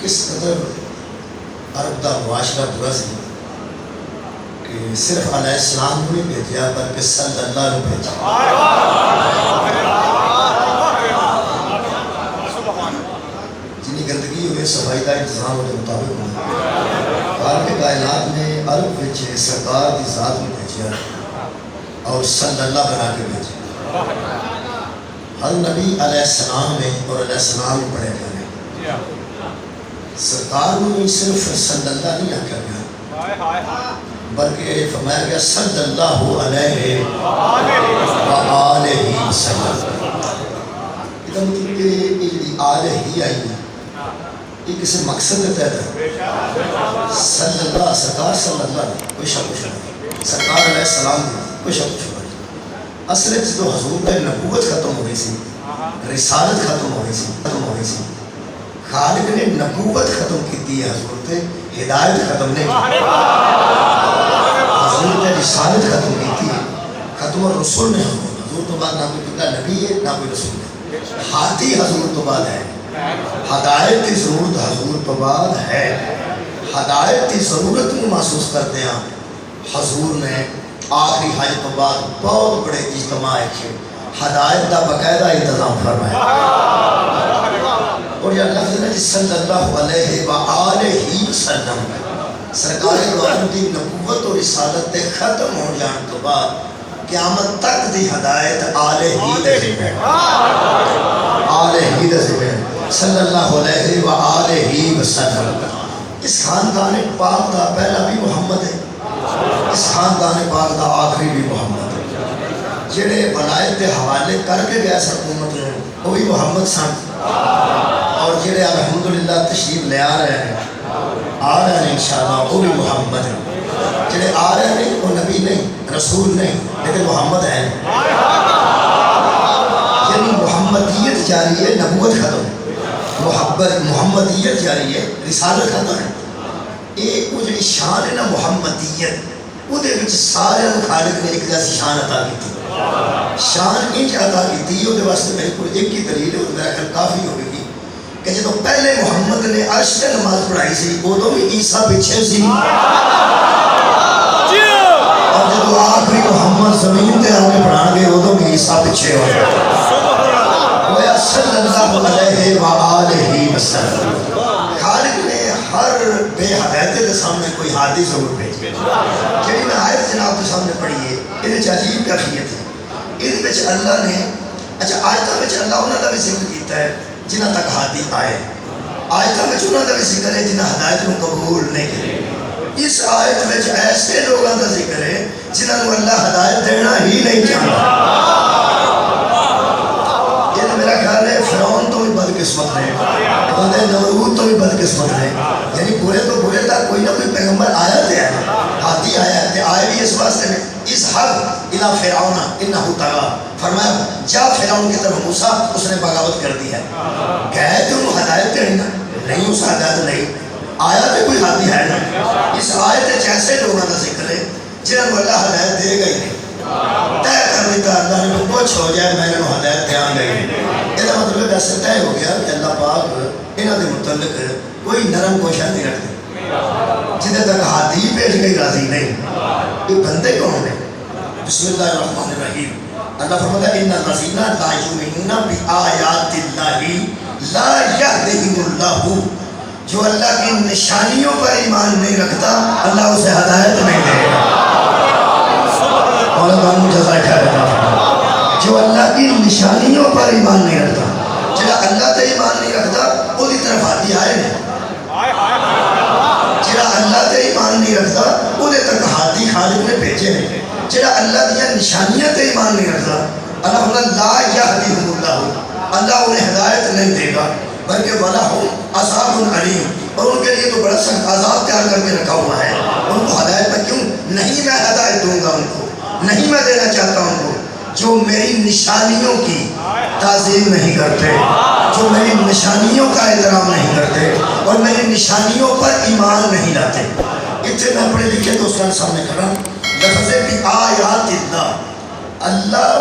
کس قدر عرب کا معاشرہ برا سی کہ صرف علیہ السلام کو نہیں بھیجا بلکہ صلی اللہ علیہ بھیجا. جنی گندگی ہوئے صفائی کا انتظام ہونے مطابق ہونا. عالم کائنات نے عرب بھیجے سرکار کی ذات میں بھیجا اور صلی اللہ بنا کے بھیجا. ہر نبی علیہ السلام میں اور علیہ السلام میں پڑھے گئے سرکار میں صرف صلی اللہ نہیں آکھا گیا بلکہ فرمایا گیا صلی اللہ علیہ وآلہ وسلم. یہ مطلب کہ یہ آلہ ہی آئی ہے یہ کسی مقصد کے تحت ہے. صلی اللہ سرکار صلی اللہ کوئی شک و شبہ نہیں. سرکار علیہ السلام کوئی شک و شبہ نہیں. اصل جو حضور میں نبوت ختم ہو گئی سی رسالت ختم ہو گئی سی خالق نے نبوت ختم کی ہے. حضور نے ہدایت ختم نہیں کی. حضور نے رسالت ختم کی ہے. ختم الرسول نے حضور تو بعد نہ کوئی بندہ نبی ہے نہ کوئی رسول ہے. ہاتھی حضور تو بعد ہے. ہدایت کی ضرورت حضور تو بعد ہے. ہدایت کی ضرورت میں محسوس کرتے ہیں حضور نے آخری حج تو بعد بہت بڑے اجتماع کیے ہدایت کا باقاعدہ انتظام فرمایا. اور یہ لفظ ہے صلی اللہ علیہ وآلہ وسلم سرکار دو دی نبوت اور رسالت تے ختم ہو جان تو بعد قیامت تک دی ہدایت آلہ ہی دے ذکر صلی اللہ علیہ وآلہ وسلم. اس خاندان پاک دا پہلا بھی محمد ہے. اس خاندان پاک دا آخری بھی محمد ہے. جڑے ولایت کے حوالے کر کے گیا سر حکومت نے وہ بھی محمد سن اور جڑے الحمدللہ تشریف لے آ رہے ہیں انشاءاللہ وہ بھی محمد ہیں. جڑے آ رہے ہیں وہ نبی نہیں رسول نہیں لیکن محمد ہیں. یعنی محمدیت جاری ہے نبوت ختم محمدیت جاری ہے رسالت ختم ہے. ایک وہ جو شان ہے نا محمدیت وہ دے وچ سارے خالق نے ایک جیسی شان عطا کی تھی. شان انج عطا کی تھی وہ دے واسطے میرے کو ایک ہی دلیل ہے میرا خیال کافی ہوگی کہ جب پہلے محمد نے عرش تے نماز پڑھائی سی ادو بھی عیسیٰ پیچھے سی اور جب آخری محمد زمین تے آگے پڑھان گے ادو بھی عیسیٰ پیچھے ہو گیا. گویا صلی اللہ علیہ وآلہ وسلم خالق نے ہر بے ہدایت کے سامنے کوئی ہادی ضرور بھیج جی میں آیت جناب کے سامنے پڑھی ہے یہ عجیب کیفیت ہے. اس بچ اللہ نے اچھا آیتوں میں اللہ انہوں نے بھی ذکر کیتا ہے جنہ تک ہادی آئے. آیتوں میں انہوں نے بھی ذکر ہے جنہ ہدایت کو قبول نہیں کرے. اس آیت میں ایسے لوگوں کا ذکر ہے جنہوں نے اللہ ہدایت دینا ہی نہیں چاہتا. یہ میرا خیال ہے فرعون تو بھی بدقسمت ہے نمرود تو بھی بدقسمت ہے. یعنی برے تو برے تھا کوئی نہ کوئی پیغمبر آیا تھے ہاتھی آیا تھے آئے بھی اس واسطے میں اس حق الہ فرعون انہو طغی فرمایا جا فرعون کی طرف موسیٰ اس نے بغاوت کر دی ہے. گئے تھے انہوں ہدایت دینی نا نہیں اس ہدایت نہیں آیا تھے کوئی ہاتھی ہے نا. اس آیت جیسے لوگوں کا ذکر ہے جنہوں کو اللہ ہدایت دے گئی نہیں طے کر دیتا اللہ نے کچھ ہو جائے میں نے ہدایت دھیان گئی. یہ مطلب ایسے طے ہو گیا کہ اللہ پاک انہوں کے متعلق کوئی نرم کوشش نہیں رکھتے جنہیں تک ہاتھی پیش گئی راضی نہیں. یہ بندے کون ہیں؟ بسم اللہ الرحمن الرحیم. اللہ فرماتا ہے ان الذین لا یؤمنون بآیات اللہ لا یہدیہم اللہ. جو اللہ کی نشانیوں پر ایمان نہیں رکھتا اللہ اسے ہدایت نہیں دے گا. جو اللہ کی نشانیوں پر ایمان نہیں رکھتا جہاں اللہ تے ایمان نہیں رکھتا وہ دی طرف ہاتھی آئے نہیں. جہاں اللہ تے ایمان نہیں رکھتا وہ دے تک ہاتھی خالق نے بھیجے نہیں. جہاں اللہ دیا نشانیاں تے ایمان نہیں رکھتا اللہ لا یہدیہم اللہ اللہ انہیں ہدایت نہیں دے گا بلکہ وَلَهُمْ عَذَابٌ عَلِیمٌ اور ان کے لیے تو بڑا سخت عذاب تیار کر کے رکھا ہوا ہے. ان کو ہدایت میں کیوں نہیں میں ہدایت دوں گا ان کو نہیں میں دینا چاہتا ان کو جو میری نشانیوں کی تعظیم نہیں کرتے جو میری نشانیوں کا احترام نہیں کرتے اور میری نشانیوں پر ایمان نہیں لاتے. اتنے میں پڑھے لکھے دوستان سامنے کھڑا لفظ بھی آیات اللہ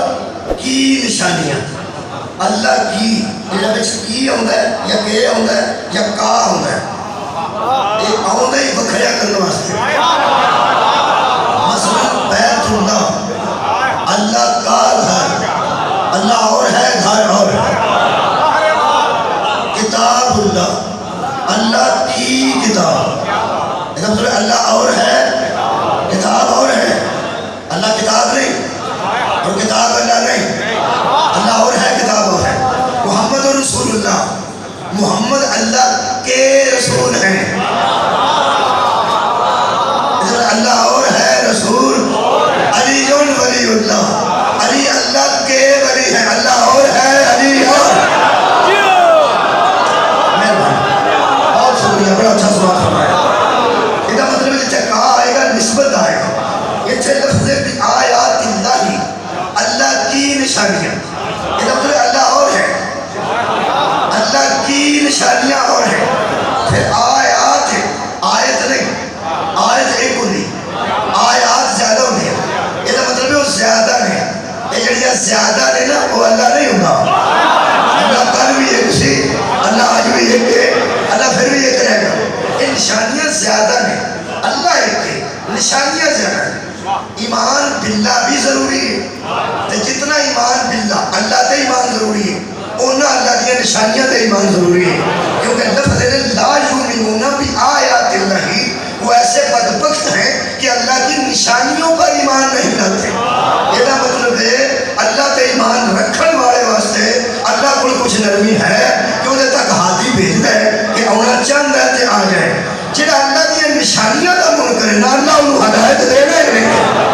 کی نشانیاں اللہ کی یہ کی ہوتا ہے یا کہ ہوتا ہے یا کا ہوتا ہے یہ آؤں ہی بکھریا کرنے واسطے مثلا بیت اللہ اللہ کا گھر اللہ اور ہے گھر اور کتاب اللہ کی کتاب اللہ اور ہے کتاب اور ہے اللہ کتاب نہیں اور کتاب اللہ نہیں اللہ اور ہے کتاب اور ہے محمد رسول اللہ محمد اللہ کے رسول ہیں اللہ اور ہے رسول علی ولی اللہ علی اللہ کے ولی ہیں اللہ اور ہے علی اور بہت شکریہ بڑا اچھا سوال فرمایا یہ مطلب ہے کہا آئے گا نسبت آئے گا یہ لفظ آیات اللہ اللہ کی نشانیاں یہ مطلب اللہ اور ہے اللہ کی نشانیاں اور ہیں پھر آیات ہے آیت نہیں آیت ایک ہوتی آیات زیادہ ہوتی ہیں یہ مطلب ہے وہ زیادہ نہیں یہ جڑیاں زیادہ نہیں نا وہ اللہ نہیں ہوگا اللہ کل بھی ایک سی اللہ آج بھی ایک ہے اللہ پھر بھی ایک رہے گا یہ نشانیاں زیادہ نہیں اللہ ایک ہے نشانیاں زیادہ ہیں ایمان باللہ بھی ضروری ہے جتنا ایمان باللہ اللہ تے ایمان ضروری ہے اونا اللہ کی نشانیاں تے ایمان ضروری ہے کیونکہ لفظ لا یؤمنون بآیات اللہ وہ ایسے بدبخت ہیں کہ اللہ کی نشانیوں پر ایمان نہیں لاتے یہ مطلب ہے اللہ تے ایمان رکھن والے واسطے اللہ کو کچھ نرمی ہے کہ انہیں تک ہاتھی بھیج دے کہ اونا چند ہے تے آ جائے جنہا اللہ کی نشانیاں کا من کرے نہ اللہ انہوں ہدایت دینا ہی نہیں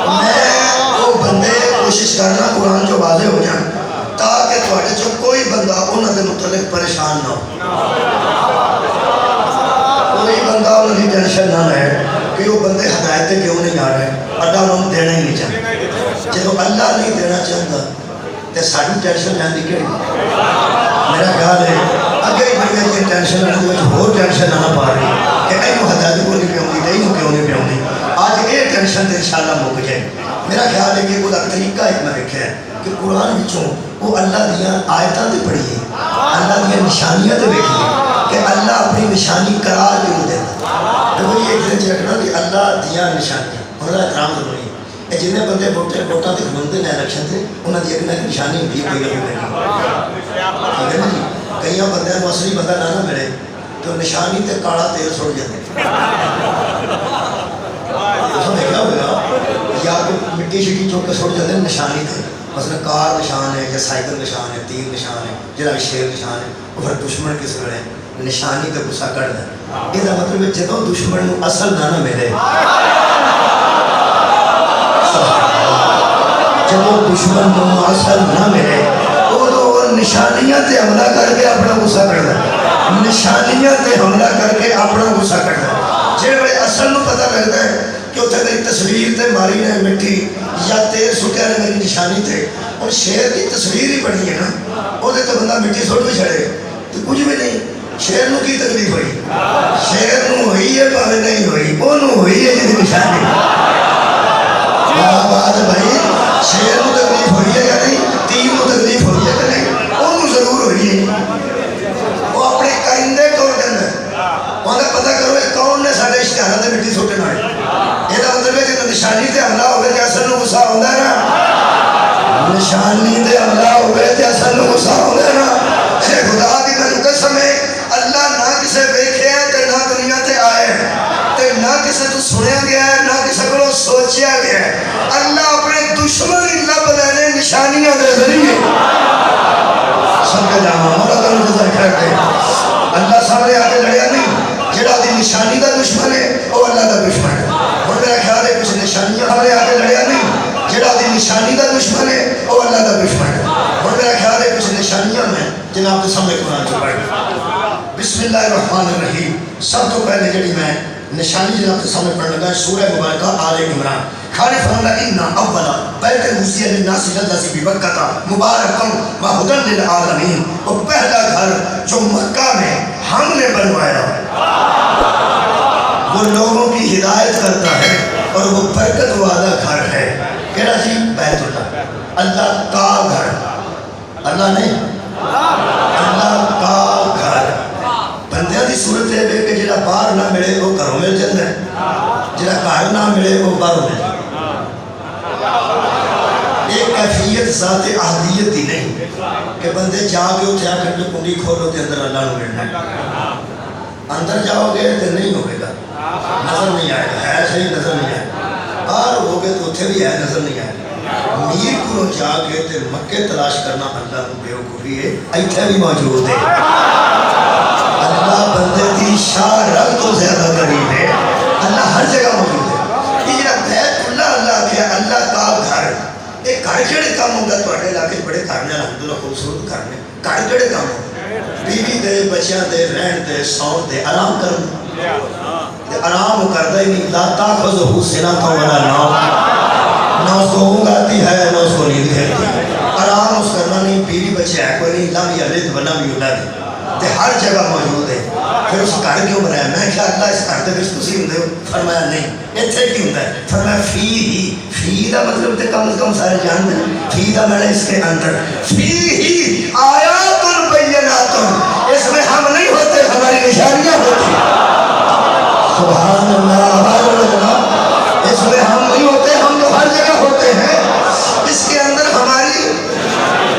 میں وہ بندے کوشش کرنا قرآن جو واضح ہو جائیں تاکہ تھوڑے جو کوئی بندہ انہوں نے متعلق پریشان نہ ہو کوئی بندہ انہوں نے ٹینشن نہ رہے کہ وہ بندے ہدایتیں کیوں نہیں آ رہے اللہ انہوں نے دینا ہی نہیں چاہتے جب اللہ نہیں دینا چاہتا تو ساری ٹینشن لینے کی میرا خیال ہے اگے ہی بڑی یہ ٹینشن لینے کی ہو ٹینشن نہ پا رہی کہ اینو ہدایت کو نہیں پیوں گی اینو کیوں نہیں پیوں گی آج یہ ٹینشن تو انشاءاللہ مک جائے میرا خیال ہے کہ وہ طریقہ ایک میں دیکھا ہے کہ قرآن بچوں وہ اللہ دیا آیتاں تے پڑھیے اللہ دیا نشانیاں تے دیکھیے کہ اللہ اپنی نشانی قرار کیوں دیتا تو وہ یہ ایک رکھنا کہ اللہ دیا نشانیاں انہوں نے اکرام ضروری ہے یہ جنہیں بندے ووٹاں تے کھلوندے نے الیکشن تے انہوں نے ایک نہ ایک نشانی ہوتی ہے کوئی نہ کوئی ٹھیک ہے نا جی کئی بندے کو اصلی بندہ نہ ملے تو نشانی تے کالا تیل سڑ جاتے اس میں کیا ہوگا یا کوئی مٹی شٹی چوک کے سڑ جاتے ہیں نشانی تے مثلا کار نشان ہے یا سائیکل نشان ہے تیر نشان ہے جناب شیر نشان ہے وہ پھر دشمن کس گڑے نشانی تے غصہ کر دیں یہ مطلب ہے جدوں دشمن نو اصل نہ ملے جدوں دشمن نو اصل نہ ملے وہ نشانیاں تے حملہ کر کے اپنا غصہ کر دیں نشانیاں تے حملہ کر کے اپنا غصہ کر دیں جے بڑے اصل نو پتہ لگتا ہے کہ اتنے میری تصویر تے ماری نے مٹی یا تیر سٹیا نے میری نشانی تے اور شیر کی تصویر ہی بڑی ہے نا وہ تو بندہ مٹی سٹ بھی چھڑے تو کچھ بھی نہیں شیر نو کی تکلیف ہوئی شیر نو ہوئی ہے پاوے نہیں ہوئی وہ نو ہوئی ہے جی نشانی بات بھائی شیر نو تکلیف ہوئی ہے یا نہیں تیر نو تکلیف ہوئی ہے کہ نہیں وہ نو ضرور ہوئی ہے وہ اپنے کائندے کون کرنا وہاں کا پتہ کرو کون نے سارے اشتہارات سے مٹی سوٹے نہ یہ مطلب ہے کہ نشانی تے حملہ ہوئے تے اصل نو غصہ ہوتا ہے نا نشانی تے حملہ ہوئے تے اصل نو غصہ ہوتا ہے نا خدا کی تنو قسم ہے اللہ نہ کسے ویکھے ہے تے نہ دنیا تے آئے تے نہ کسے تو سنیا گیا ہے نہ کسے کو سوچیا گیا ہے اللہ اپنے دشمن ہی لب لینے نشانیاں دے ذریعے سن کے جانا مولا تنو جزا خیر دے اللہ سامنے آگے لڑیا نہیں جڑا دی نشانی دا دشمن ہے وہ اللہ دا دشمن ہے اور میرا خیال ہے کچھ نشانیاں ہمارے آگے لڑیا نہیں جڑا دی نشانی دا دشمن ہے وہ اللہ دا دشمن ہے اور میرا خیال ہے کچھ نشانیاں میں جناب کے سامنے قرآن جو پڑھ بسم اللہ الرحمن الرحیم سب تو پہلے جڑی میں نشانی جناب کے سامنے پڑھنے لگا سورہ مبارکہ آل عمران خالق فرمانا انا اولا بیت المسیح للناس الذی ببکہ مبارکم و ھدی للعالمین وہ پہلا گھر جو مکہ میں ہم نے بنوایا وہ لوگوں کی ہدایت کرتا ہے اور وہ برکت والا گھر ہے کہنا جی بیت اللہ اللہ کا گھر اللہ نہیں اللہ کا گھر بندیاں دی دی صورت ہے کہ جڑا باہر نہ ملے وہ گھروں مل جاتا ہے، جڑا گھر نہ ملے وہ باہر مل جاتا ہے۔ ایک کیفیت ذات احدیت ہی نہیں کہ بندے جا کے اتنے آ کر کنڈی کھولو تے اندر اللہ نو ملنا ہے، اندر جاؤ گے تو نہیں ہوگے گا، نظر نہیں آئے گا، ہے صحیح نظر نہیں آئے گا، باہر ہو گے تو اتنے بھی ہے نظر نہیں آئے گا۔ میر کو جا کے تے مکے تلاش کرنا اللہ کو بیوقوفی ہے، ایتھے بھی موجود ہے۔ اللہ بندے دی شاہ رگ تو زیادہ قریب ہے، اللہ ہر جگہ موجود ہے۔ یہ جڑا بیت اللہ اللہ کیا اللہ کا گھر، ایک گھر کیڑے کام ہوگا تواڈے علاقے بڑے گھر نے الحمدللہ خوبصورت گھر نے، گھر کیڑے کام ہوگا؟ بیوی دے بچیاں دے رہن دے سون دے آرام کرن دے، آرام کردا ہی نہیں، لا تاخذہ سنۃ ولا نوم، نہ اس کو اونگ آتی ہے نہ اس کو نیند کھلتی، آرام اس کرنا نہیں، بیوی بچے ہے کوئی نہیں، لم یلد ولم یولد، تے ہر جگہ موجود ہے۔ پھر اس گھر کیوں بنایا؟ میں کہا اللہ اس گھر دے وچ تسی ہوندے ہو؟ فرمایا نہیں، ایتھے کی ہوندا ہے؟ فرمایا فی ہی، فی دا مطلب تے کم از کم سارے جانتے ہیں، فی دا معنی اس کے اندر، فی ہی آیات بینات، اس میں ہم نہیں ہوتے ہماری نشانیاں ہوتی ہیں۔ سبحان اللہ، اس میں ہم نہیں ہوتے، ہم تو ہر جگہ ہوتے ہیں، اس کے اندر ہماری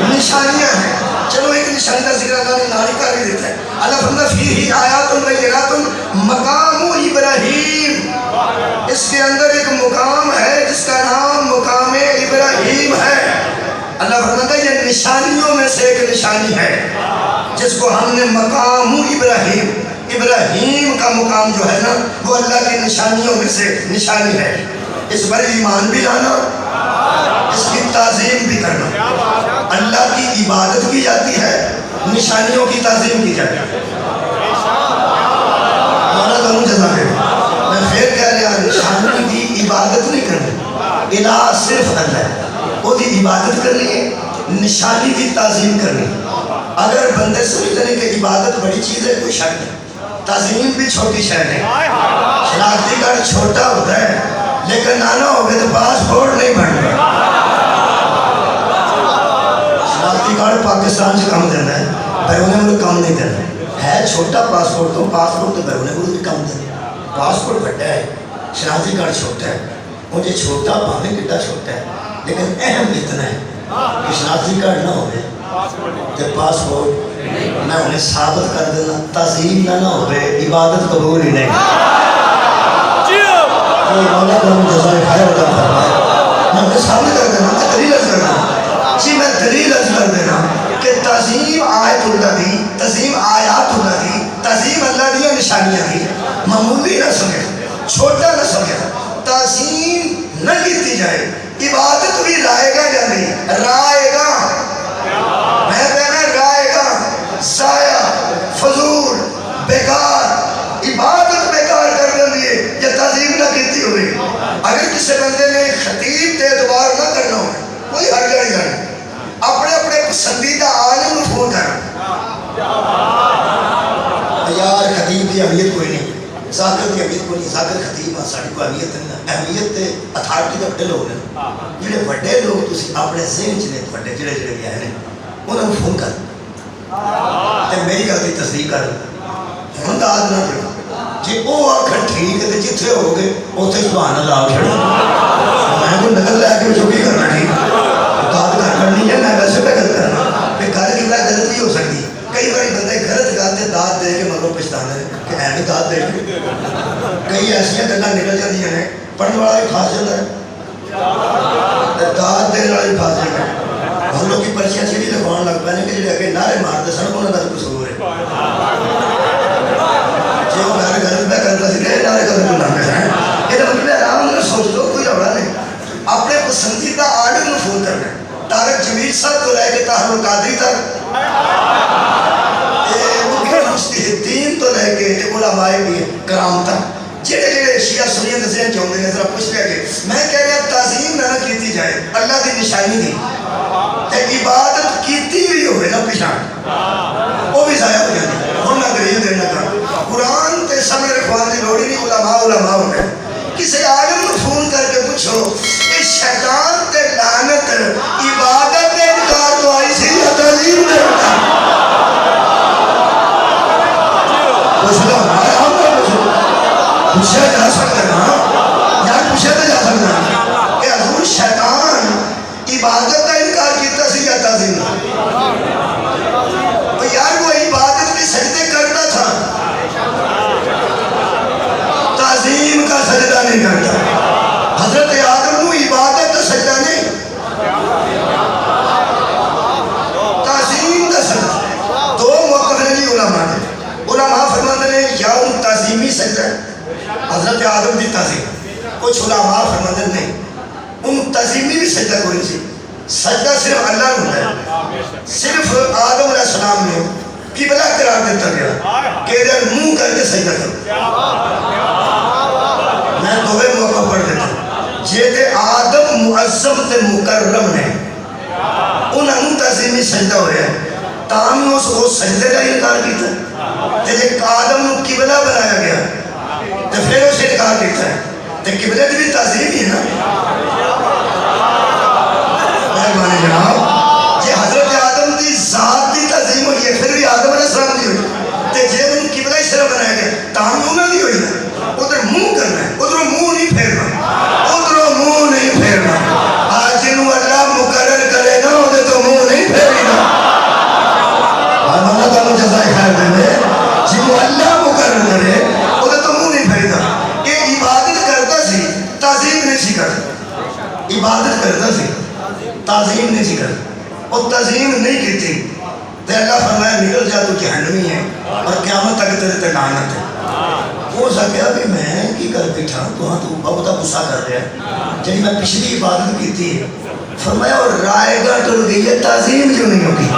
نشانیاں ہیں۔ چلو ایک نشانی کا ذکر اللہ نے ناری کا بھی دیتا ہے، اللہ فرماتا فیہ آیات بینات مقام ابراہیم، اس کے اندر ایک مقام ہے جس کا نام مقام ابراہیم ہے۔ اللہ فرماتا ہے یہ نشانیوں میں سے ایک نشانی ہے جس کو ہم نے مقام ابراہیم، ابراہیم کا مقام جو ہے نا وہ اللہ کی نشانیوں میں سے نشانی ہے۔ اس پر ایمان بھی لانا، اس کی تعظیم بھی کرنا، اللہ کی عبادت کی جاتی ہے، نشانیوں کی تعظیم کی جاتی ہے۔ مولا دونوں جزا ہے، میں پھر کہہ رہا نشانی کی عبادت نہیں کرنی، الہ صرف اللہ ہے، وہ دی عبادت کرنی ہے، نشانی کی تعظیم کرنی ہے۔ اگر بندے سمجھتے ہیں کہ عبادت بڑی چیز ہے کوئی شک نہیں، تعظیم بھی چھوٹی شے ہے۔ شناختی کارڈ چھوٹا ہوتا ہے لیکن نانا ہو گئے تو پاسپورٹ نہیں بنتا۔ شناختی کارڈ پاکستان سے کم دینا ہے، بیرون ملک کم نہیں دینا ہے، چھوٹا پاسپورٹ تو پاسپورٹ تو بیرون ملک بھی کم دینا، پاسپورٹ بڑا ہے، شناختی کارڈ چھوٹا ہے، مجھے چھوٹا بھاوے کتنا چھوٹا ہے لیکن اہم اتنا ہے کہ شناختی کارڈ نہ ہوئے تے پاسپورٹ میں انہیں ثابت کر دینا، تعظیم نہ ہوئے عبادت قبول ہی نہیں۔ مولا کرم جزائے خیر عطا فرمائے۔ میں انہیں ثابت کر دینا، میں دلیل عرض کر دینا، جی میں دلیل عرض کر دینا کہ تعظیم آیت اللہ دی، تعظیم آیات اللہ دی، تعظیم اللہ دی نشانیاں دی، معمولی نہ سمجھے، چھوٹا نہ سمجھے، تعظیم نہ کیتی جائے، عبادت بھی رائے گا یا نہیں؟ رائے گا، میں کہنا رائے گا، ضائع، فضول، بیکار، عبادت بیکار کر دیں دیئے یا تعظیم نہ کیتی ہوئی۔ اگر کسی بندے نے خطیب تے اعتبار نہ کرنا ہو کوئی حرج نہیں کرنا، اپنے اپنے پسندیدہ عالم کو فون کرنا، یار خطیب کی اہمیت کوئی نہیں، ذاکر کی اہمیت کوئی نہیں، ذاکر خطیب ساڑی کو اہمیت نہیں، اہمیت تے اتھارٹی دے بڑے لوگ ہیں، جڑے بڑے لوگ تسی اپنے ذہن چنے بڑے جڑے جڑے بھی آئے ہیں انہوں نے فون کر تے میری گل دی تصدیق کر ہن داد نہ دے جی وہ آخر ٹھیک ہے جتھے ہو گئے اتنے سبحان اللہ چھڑے میں کوئی نقل لے کے جو بھی کرنا ٹھیک داد کرنی ہے، میں ویسے پہ گل کرنا کہ گل کی غلط بھی ہو سکتی، کئی بار بندے غلط گاتے داد دے کے مگروں پچھتانے کہ ایویں داد دے کے کئی ایسا گلاں نکل جاتی ہیں پڑھنے والا بھی پھنس جاتا ہے، داد دینے والا بھی پھنس جاتا ہے۔ ہم لوگ کی پرچیاں چیڑی لگوان لگ پہ کہ جڑے اگے نعرے مارتے سن انہوں کا قصور ہے، جی وہ نعرے غلط پہ کرتا سی کہ نعرے غلط کو لانے ہیں، یہ مطلب آرام نہ سوچ لو، کوئی روڑا نہیں، اپنے پسندیدہ عالم کو فون کرنا ہے، طارق جمیل صاحب کو لے کے طاہر القادری تک، مجتہدین تو لے کے علماء کرام تک، جڑے جڑے شیعہ سنیت ذہن چاہتے ہیں ذرا پوچھ لیا کہ میں کہہ رہا تعظیم نہ کیتی جائے، اللہ کی نشانی دی تے عبادت کیتی بھی ہوئے نا پچھان وہ بھی ضائع ہو جاتی، ہن میں دلیل دینا کر قرآن تے سامنے رکھوان دی لوڑی نہیں، علماء ہوتے کسی عالم کو فون کر کے پوچھو کہ شیطان تے لعنت عبادت دے انکار تو آئی سی یا تعظیم دے انکار؟ پوچھا جا سکتا ہے نا یار، پوچھا تو جا سکتا ہے کہ حضور شیطان عبادت کا انکار کیتا سی یا تعظیم؟ یار وہ عبادت کے سجدے کرتا تھا، تعظیم کا سجدہ نہیں کرتا۔ حضرت آدم کو عبادت کا سجدہ نہیں، تعظیم کا سجدہ۔ دو موقف نے علماء نے، علماء فرماتے ہیں یا ان تعظیمی سجدہ حضرت آدم کی تعظیم، کچھ علماء فرماتے ہیں نہیں، ان تعظیمی بھی سجدہ کوئی نہیں، سجدہ صرف اللہ ہوتا ہے۔ صرف آدم علیہ السلام نے قبلہ قرار دیتا گیا کہ ادھر منہ کر کے سجدہ کرو۔ میں دوے موقع پڑھ دیتا ہوں، جیدے آدم معظم تے مکرم نے انہوں تعظیمی سجدہ ہو رہا ہے، تاہم اس سجدے کا انکار کیتا ہے۔ جب آدم نو قبلہ بنایا گیا تو پھر اسے انکار کیتا ہے، تو قبلہ بھی تعظیم ہی ہے نا۔ مہربانی جناب، جی حضرت آدم کی ذات کی تعظیم ہوئی ہے، پھر بھی آدم علیہ السلام کی ہوئی، تو جب ان قبلہ اس طرح بنایا گیا تاہم انہوں نے ہوئی نا، ادھر منہ کرنا ہے، ادھر منہ نہیں پھیرنا، ادھر منہ نہیں پھیرنا۔ آج جنہوں اللہ مقرر کرے گا ادھر تو منہ نہیں پھیری گا۔ اللہ تعالیٰ جزائے خیر دے دے، جنہوں اللہ مقرر کرے ادھر تو منہ نہیں پھیری گا۔ کہ عبادت کرتا سی تعظیم نہیں سی کرتا، عبادت کرتا سی تعظیم نہیں سی کرتا، وہ تعظیم نہیں کی تھی تو اللہ فرمایا نکل جا تو جہنمی ہے اور قیامت تک تیرے تے لعنت ہے۔ وہ سا کہا بھی میں کی کر بیٹھا تو ہاں تو بہت غصہ کر رہا ہے، جب میں پچھلی عبادت کی تھی فرمایا اور رائے گا ٹل گئی ہے، تعظیم جو نہیں ہوگی۔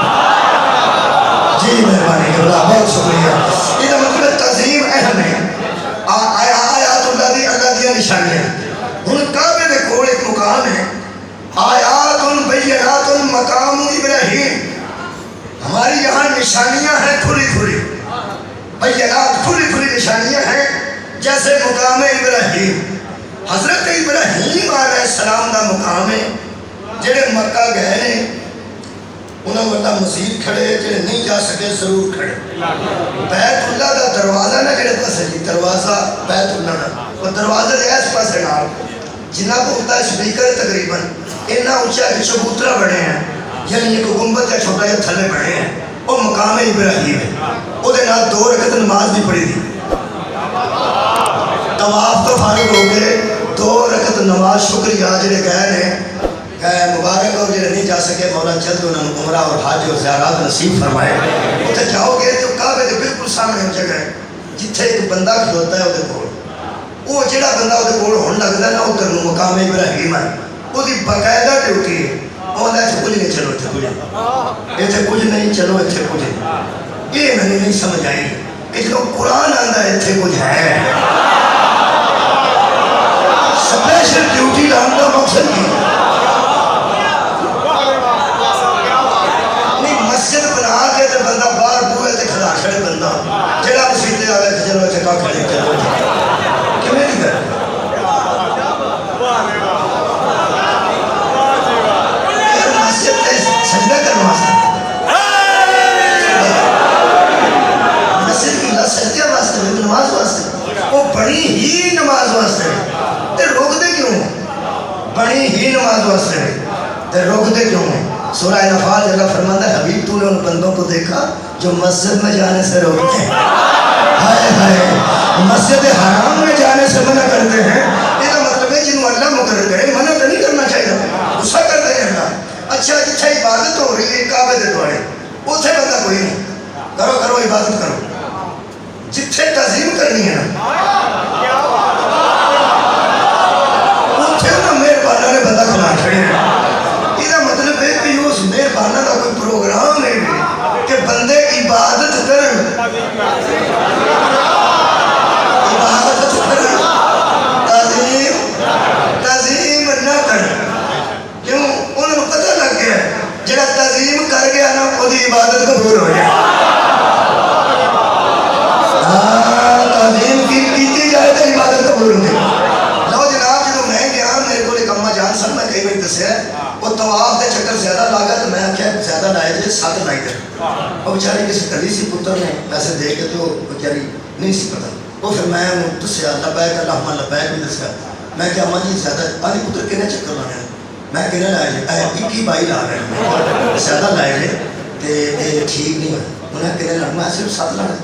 جی مہربانی اللہ، بہت شکریہ۔ یہ مطلب تعظیم اہم ہے، آیات اللہ دی، اللہ دیا نشانیاں۔ ان کعبے دے کول ایک مقام ہے، آیات بینات مقام ابراہیم، ہماری یہاں نشانیاں ہیں کھلی کھلی، بینات کھلی کھلی نشانیاں ہیں جیسے مقام ابراہیم۔ حضرت ابراہیم علیہ السلام دا مقام ہے، جڑے مکہ گئے نے انہوں نے مزید کھڑے، جڑے نہیں جا سکے ضرور کھڑے۔ بیت اللہ دا دروازہ نہ جڑے پاس ہے، دروازہ بیت اللہ دا، وہ دروازہ دے اس پاس ہے نال جنہ کو ہوتا ہے سپیکر تقریباً اتنا اونچا ہے، چبوترا بڑے ہیں، یعنی ایک گنبد یا چھوٹا یا تھلے بڑے ہیں، وہ مقام ابراہیم ہے۔ وہ دے نال 2 رکعت نماز بھی پڑھی تھی، طواف تو فارغ ہو گئے، 2 رکعت نماز شکریہ جڑے گئے نے مبارک، اور جڑے نہیں جا سکے مولا جلد انہوں نے عمرہ اور حج اور زیارات نصیب فرمائے۔ اتنے جاؤ گے تو کعبے کے بالکل سامنے ہو جگہ ہے جتھے ایک بندہ کھلوتا ہے، وہ کول وہ جڑا بندہ وہ کول ہون لگتا ہے نا، ادھر مقام ابراہیم ہے، وہ باقاعدہ ڈیوٹی ہے، وہ کچھ نہیں چلو اتنے کچھ، اتنے کچھ نہیں چلو اتنے کچھ نہیں۔ یہ میں نہیں سمجھ آئی کہ جب قرآن آتا ہے اتنے کچھ ہے، سپیشل ڈیوٹی لان کا مقصد کی مسجد بنا کے تو بندہ باہر بوئے تے کھلا چھڑے، بندہ جڑا مسیتے آوے چلو اتنے کا کھڑے چلو کیوں نہیں کر مسجد تے سجدہ کرنا مسجد کی سجدہ واسطے نماز واسطے، وہ بڑی ہی نماز واسطے تے روک دے کیوں؟ بڑی ہی نماز واسطے تے روک دے کیوں؟ سورہ انفال جگہ فرماتا ہے حبیب تو نے ان بندوں کو دیکھا جو مسجد میں جانے سے روکتے ہیں، ہائے ہائے مسجد حرام میں جانے سے منع کرتے ہیں۔ یہ مطلب ہے جنہوں اللہ مقرر کرے منع تو نہیں کرنا چاہیے، غصہ کرتے ہیں اللہ۔ اچھا جتھے عبادت ہو رہی ہے کعبے دے دوڑے اتھے بندہ کوئی نہیں، کرو کرو عبادت کرو، جتھے تعظیم کرنی ہے اتھے نا مہربانہ نے بندہ کھلا چھڑے ہیں۔ مطلب ہے کہ اس مہربانہ کا کوئی پروگرام ہے کہ بندے عبادت کرن، عبادت کرن، تعظیم نہ کرن۔ کیوں؟ انہوں نے پتہ لگ گیا جڑا تعظیم کر گیا نا وہ عبادت قبول ہو جائے۔ تعظیم کی جائے تو عبادت قبول ہو جائے۔ لو جناب جب میں گیا میرے کو ایک اما جان سن میں کئی بار دسیا وہ طواف دے چکر زیادہ لاگا تو میں آخیا زیادہ لائے جائے 7 لائی دے، وہ بیچاری کسی کلی سی پتر نے پیسے دے کے تو بیچاری نہیں سی پتا وہ پھر میں دسیا لبیک اللہم لبیک بھی دسیا. میں کہ اماں جی زیادہ آدھی پتر کنے چکر لانے ہیں. میں کہنے لائے جی 21-22 لا رہے ہیں زیادہ لائے جی تے ٹھیک نہیں ہے. انہیں کہنے لگا میں صرف 7 لانا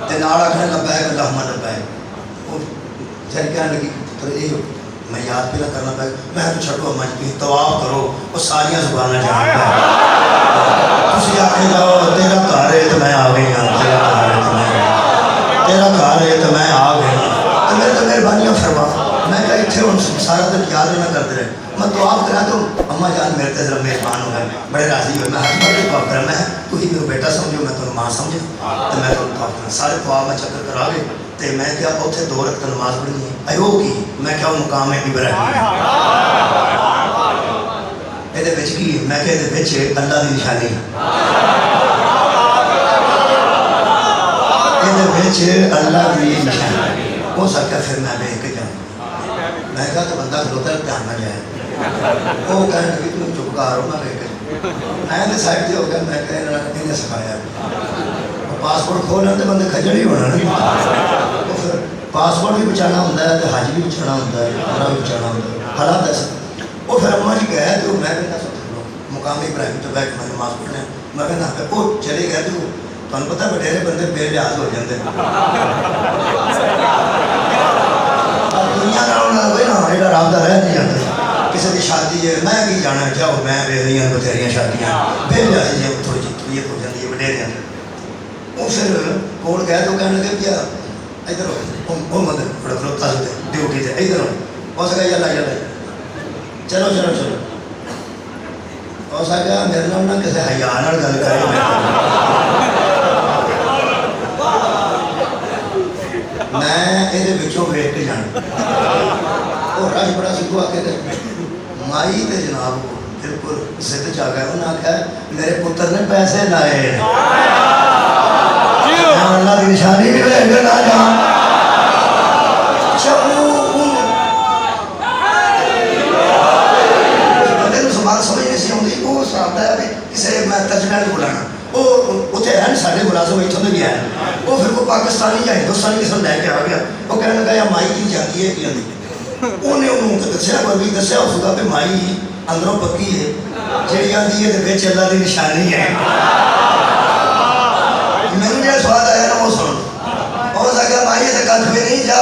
تے نال آکھنے لبیک اللہم لبیک. وہ پھر کہنے لگی پتر یہ میں یاد بھی نہ کرنا پائے. میں تو چھٹو اماں جی طواف کرو وہ ساریاں زبانیں جانتا ہے. تسی آکھے جاؤ تیرا گھر ہے تو میں آ گئی ہوں, تیرا گھر ہے تو میں تیرا گھر ہے تو میں آ گئی ہوں. تو میرے تو مہربانیاں فرما. میں کہا اتنے ہوں سارا دن یاد نہ کرتے رہے. میں دعا کرا تو اماں جان میرے تے ذرا مہربان ہو گئے, بڑے راضی ہوئے. میں ہاتھ بڑھ کے دعا کرا, میں تو ہی میرے بیٹا سمجھو میں تمہیں ماں سمجھا. تو میں تو دعا کرا سارے دعا میں چکر کرا گئے. تو میں کیا اتنے 2 رکعت نماز پڑھنی ہے. ایو کی میں کیا مقام ہے ابراہیم یہ کی ہے. میں کہ یہ اللہ کی نشانی ہے, یہ اللہ کی نشانی ہو سکتا. پھر میں دیکھ کے جاؤں. میں کہا تو بندہ کھلوتا ہے دھیان نہ جائے. وہ کہنے لگی تم چپ کر ہو. میں میں نے سائڈ سے ہو گیا. میں کہنے لگا انہیں سکھایا پاسپورٹ کھولنا تو بندے کھجڑ ہی ہونا نا. پھر پاسپورٹ بھی بچانا ہوتا ہے, حج بھی بچانا ہوتا ہے, عمرہ بھی بچانا ہوتا ہے, حالات ایسے. وہ پھر اماں جی گئے تو میں کہنا مقام ابراہیم تو بیٹھ میں نماز پڑھنے. میں کہنا وہ چلے گئے تو تمہیں پتا وڈیرے بندے بے لحاظ ہو جاتے دنیا نا رابطہ رہ نہیں جاتا. کسی کی شادی ہے میں بھی جانا چاہو میں ویک رہی ہوں بتھیریاں شادیاں بے لحاظ جی تھوڑی جی طبیعت ہو جاتی ہے وڈیرے. وہ پھر کول گئے تو کہنے لگے کیا ادھر ہو مدد بڑا کھلوتا سے ڈیوٹی سے ادھر ہو سکا یلا یلا چلو چلو چلو. ہو سکا میرے نام نہ کسی حیا نال گل کرے. میں یہ ویک کے جانا وہ رش بڑا سکھو آ کے مائی تے جناب بالکل ضد چ آ گیا. انہیں آخیا میرے پتر نے پیسے لائے اللہ کی نشانی بھی لے کے نہ جان. بندے کو سوال سمجھ نہیں سی آتی. وہ ساتھ ہے کسی میں ترجمہ نہیں بلانا. وہ اتنے ہیں سارے ملازم اتوں کے بھی ہیں. وہ پھر وہ پاکستانی یا ہندوستانی کسی لے کے آ گیا. وہ کہنے لگا یا مائی کی جاتی ہے کہ انہیں انہوں نے دسیا پر بھی دسیا اس کا بھی مائی اندروں پکی ہے جی آتی ہے بچ اللہ کی نشانی ہے. میرے جو سواد آیا نا وہ سن. ہو سکیا مائی سے کھ بھی نہیں جا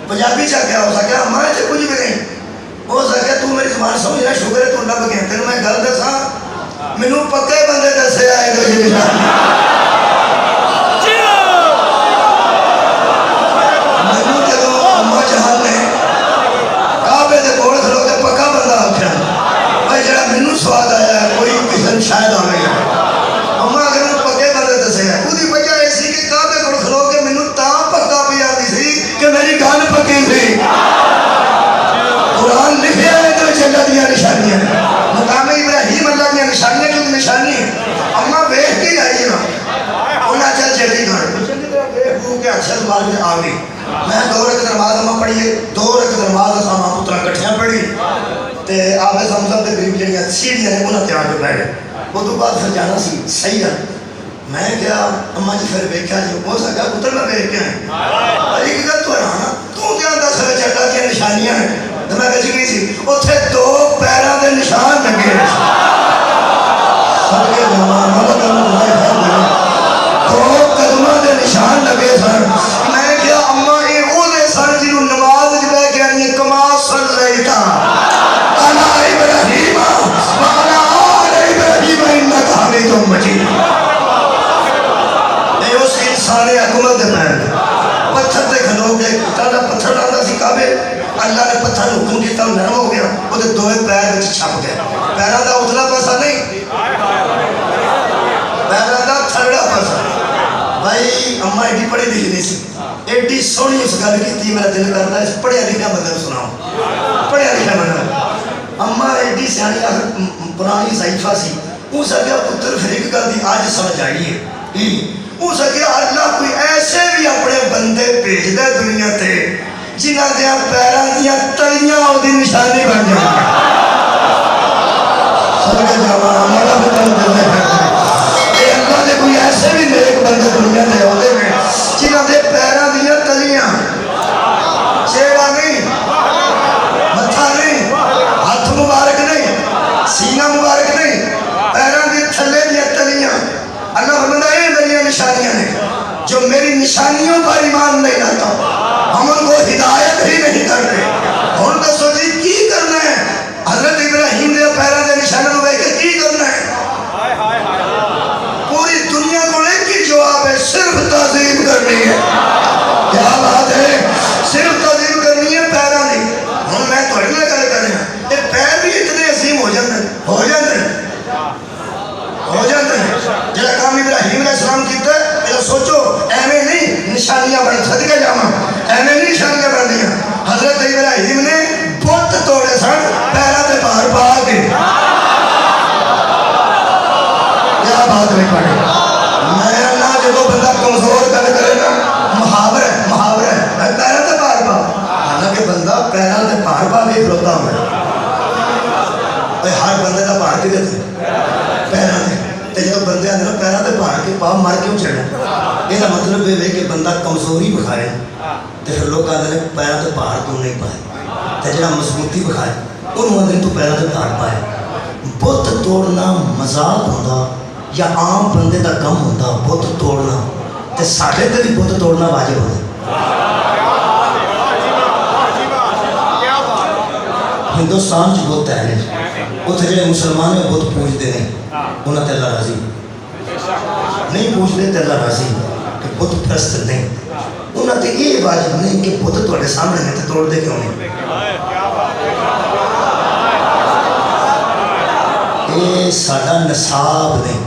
پنجابی چا کیا ہو سکیا ماں سے کچھ بھی نہیں. ہو سکیا تو میری زبان سمجھنا شکر ہے تو لب گیا. تین میں گل دسا مینوں پکے بندے دسے آئے تو جی مینوں جدو اما جہاں نے کعبے دے کول کھلو کے پکا بندہ آخیا بھائی جڑا مینوں سواد آیا ہے کوئی کسی شاید آ گئی اما اگر میں پکے بندے دسے ہے وہ وجہ یہ سی کہ کعبے کول کھلو کے مینوں تاں پکا پی آتی سی کہ میری گل پکی سی. قرآن لکھیا ہے تو اللہ دیا نشانیاں مقام ابراہیم اللہ دیا نشانیاں جو نشانی اما ویخ کے آئی نا انہیں چل چلی گھر کے اکثر مار کے آ گئی. میں 2 رکعت نماز اما پڑھیے 2 رکعت نماز اما پترا کٹھیاں پڑھی تے آبے زمزم دے قریب جڑیاں سیڑھیاں نے انہیں تیار کے بیٹھ گئے. وہ تو بعد پھر جانا سی صحیح ہے. میں کیا اما جی پھر ویکھیا جی ہو سکا پتر میں ویکھ کے آئے ایک گل تو ہے تو کیا دس رہے چٹا دیا نشانیاں ہیں. تو میں کہی گئی سی اتنے 2 پیروں کے نشان لگے 2 قدموں کے نشان لگے سن. میں کیا اما یہ وہ سن جنہوں نماز بہ کے آئی کما سن رہی تھا ابراہیم والا ابراہیم انک حمید مجید. اس انسان حکومت دے پیر پتھر تے کھلو کے ٹالا پتھر ڈالتا سی کعبے. اللہ نے پتھر حکم کیا نرم ہو گیا وہ 2 پیر چھپ گئے. پیروں کا اتلا پاسا نہیں پیروں کا تھرڑا پاسا. بھائی اما ایڈی پڑھی لکھی نہیں سی ایڈی سونی اس گل کی. میرا دل کرتا ہے پڑھیا لکھا بندے سناؤ پڑھیا لکھا بندہ. اما ایڈی سیانی آخر پرانی ضعیفہ سی. اس اگیا پتر پھر ایک گل کی آج سمجھ آئی ہے. اس اگیا اللہ کوئی ایسے بھی اپنے بندے بھیج دے دنیا تے جنہ دیا پیروں دیا تلیاں وہ نشانی بن جائیں. صدقے جاواں ہمارا بھی تن دل میں اللہ دے کوئی ایسے بھی نیک بندے دنیا دے ہوتے ہیں جنہ دے پیروں جو میری نشانیوں پر ایمان نہیں لاتا ہم ان کو ہدایت ہی نہیں کرتے. ہوں دسو جی کی کرنا ہے؟ حضرت ابراہیم دے پیروں کے نشانوں کو دیکھ کے کی کرنا ہے؟ پوری دنیا کو ایک ہی جواب ہے، صرف تعظیم کرنی ہے. کیا بات ہے؟ صرف تعظیم کرنی ہے پیروں کی. ہوں میں تھوڑے نال گل کر رہا یہ پیر بھی اتنے عظیم ہو جاتے جہاں کام ابراہیم علیہ السلام کیتا ہے. سوچو ایویں نہیں نشانیاں بن صدقے جاواں، ایویں نہیں نشانیاں بندیاں. حضرت ابراہیم نے بت توڑے سن پیروں تے بھار پا کے. کیا بات نہیں پڑھی میں نہ جب بندہ کمزور گل کرے نا محاورہ پیروں تے بھار پا، حالانکہ بندہ پیروں تے بھار پا کے کھلوتا ہوں. ہر بندے کا بھار کے دیتے پیروں سے. جب بندے آتے نا پیروں سے بھار کے پا مر کیوں چڑھنا؟ یہ مطلب یہ ہے کہ بندہ کمزوری بکھائے تو پھر لوگ آتے ہیں پیروں سے بھار کیوں نہیں پائے. تو جہاں مضبوطی بکھائے انہوں آتے تو پیروں سے بھار پائے. بت توڑنا مذاق ہوتا یا عام بندے کا کم ہوتا بت توڑنا، تو ساڈے تے بھی بت توڑنا واجب ہوتا. ہندوستان چ بت ہے اتنے جڑے مسلمان ہیں بت پوجتے ہیں انہوں تے اللہ راضی نہیں، پوچھتے تے اللہ راضی کہ بت پرست نہیں. انہوں تے یہ واجب نہیں کہ بت تواڈے سامنے نے تے توڑ دے کیوں نہیں. یہ ساڈا نصاب نہیں،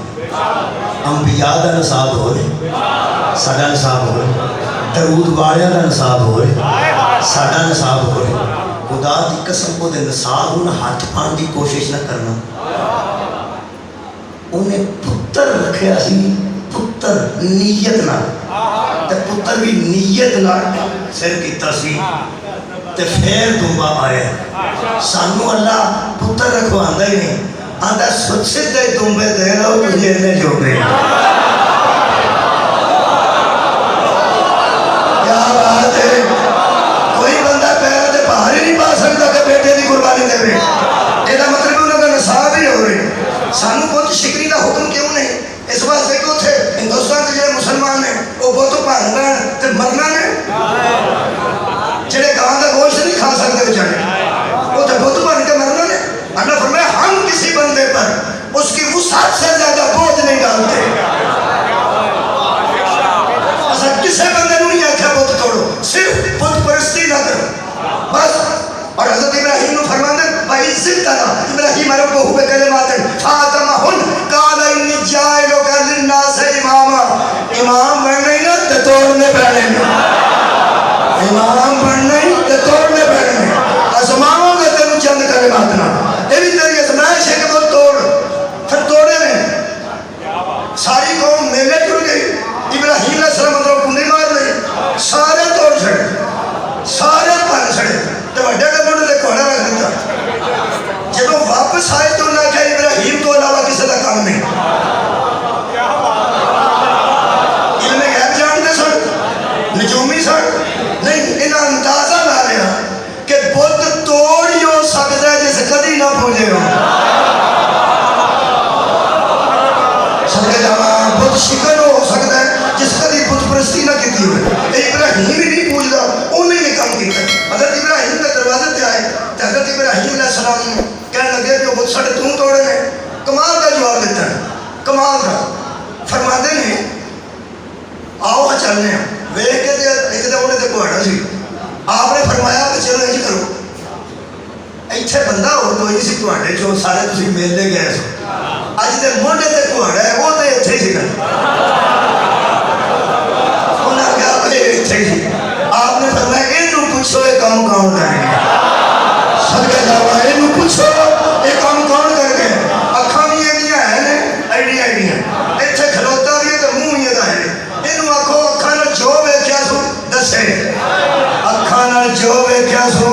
انبیاء دا نصاب ہو رہے، ساڈا نصاب ہو رہے، درود والیاں دا نصاب ہو رہے، ساڈا نصاب ہو رہے. خدا دی قسم کو دے نصاب انہیں ہاتھ پان کی کوشش نہ کرنا. انہیں پتر رکھیا سی، پتر نیت نہ تے پتر بھی نیت نہ سر کیتا سی تے پھر دنبا آیا. سانو اللہ پتر رکھواندا ہی نہیں، آندا سچے دنبے دے لو تجھے نے جو گئے. کیا بات ہے؟ کوئی بندہ پیروں تے باہر ہی نہیں پا سکتا کہ بیٹے دی قربانی دے. یہ مطلب انہوں کا نصاب ہی ہو رہے. سانو بت شکری کا حکم کیوں نہیں؟ اس واسطے کہ اتنے ہندوستان کے جڑے مسلمان نے وہ بت بھاننا تے مرنا نے. جڑے گاں کا گوشت نہیں کھا سکتے بیچارے وہ تو بت بن کے مرنا نے. اللہ فرمایا ہم کسی بندے پر اس کی وسعت سے زیادہ بوجھ نہیں ڈالتے. اصل کسی بندے نے نہیں آخیا بت توڑو، صرف بت پرستی نہ کرو بس. اور حضرت ابراہیم نے فرمایا وَإِذْ ابْتَلَىٰ إِبْرَاهِيمَ رَبُّهُ بِكَلِمَاتٍ فَأَتَمَّهُنَّ قَالَ إِنِّي جَاعِلُكَ لِلنَّاسِ إِمَامًا. امام بننا ہی نا تے توڑنے پینے، امام بننا ہی تے توڑنے پینے. آزماؤں گا تینوں چند کلمات نہ، یہ بھی تیری آزمائش ہے کہ وہ توڑ. پھر توڑے نے ساری قوم میلے ٹر گئی. ابراہیم علیہ السلام اندروں کنڈی مار لی، سارے توڑ چھڑے، سارے پن چھڑے تے وڈے کے منڈے تے گھوڑا رکھ دیتا. جب واپس آئے تو انہوں نے کہا ابراہیم تو علاوہ کسی کا کام نہیں. علم غیب جانتے سن، نجومی سن نہیں. انہاں اندازہ لا لیا کہ بت توڑ ہی ہو سکتا ہے جسے کدی نہ پوجے ہو. صدقے جاواں بت شکن ہو سکتا ہے جس کدی بت پرستی نہ کی ہوئے. ابراہیم ہی نہیں پوجتا، انہیں یہ کام کیا. حضرت ابراہیم کے دروازے پہ آئے تو حضرت ابراہیم علیہ السلام کہنے لگے کہ بت ساڈے توں توڑے نے. کمال کا جواب دیتا ہے، کمال کا. فرماتے ہیں آؤ چلنے ہیں. ویکھ کے ایک دم انہیں تے گھوڑا سی. آپ نے فرمایا کہ چلو انج کرو، ایتھے بندہ اور کوئی نہیں سی تواڈے چوں سارے تسی میلے گئے سو. اج دے مونڈے تے گھوڑا ہے وہ تے ایتھے سی نا. انہاں کہا کہ ایتھے سی. آپ نے فرمایا اینوں پوچھو یہ کام کون کرے گا. صدقے جاواں اینوں پوچھو یہ کام کون کرے گا. اکھاں بھی ایڈیاں ہیں نے ایڈیاں ایتھے کھلوتا بھی ہے تے منہ ہی دا ہے. اینوں آکھو اکھاں نال جو ویکھیا سو دسے، اکھاں نال جو ویکھیا سو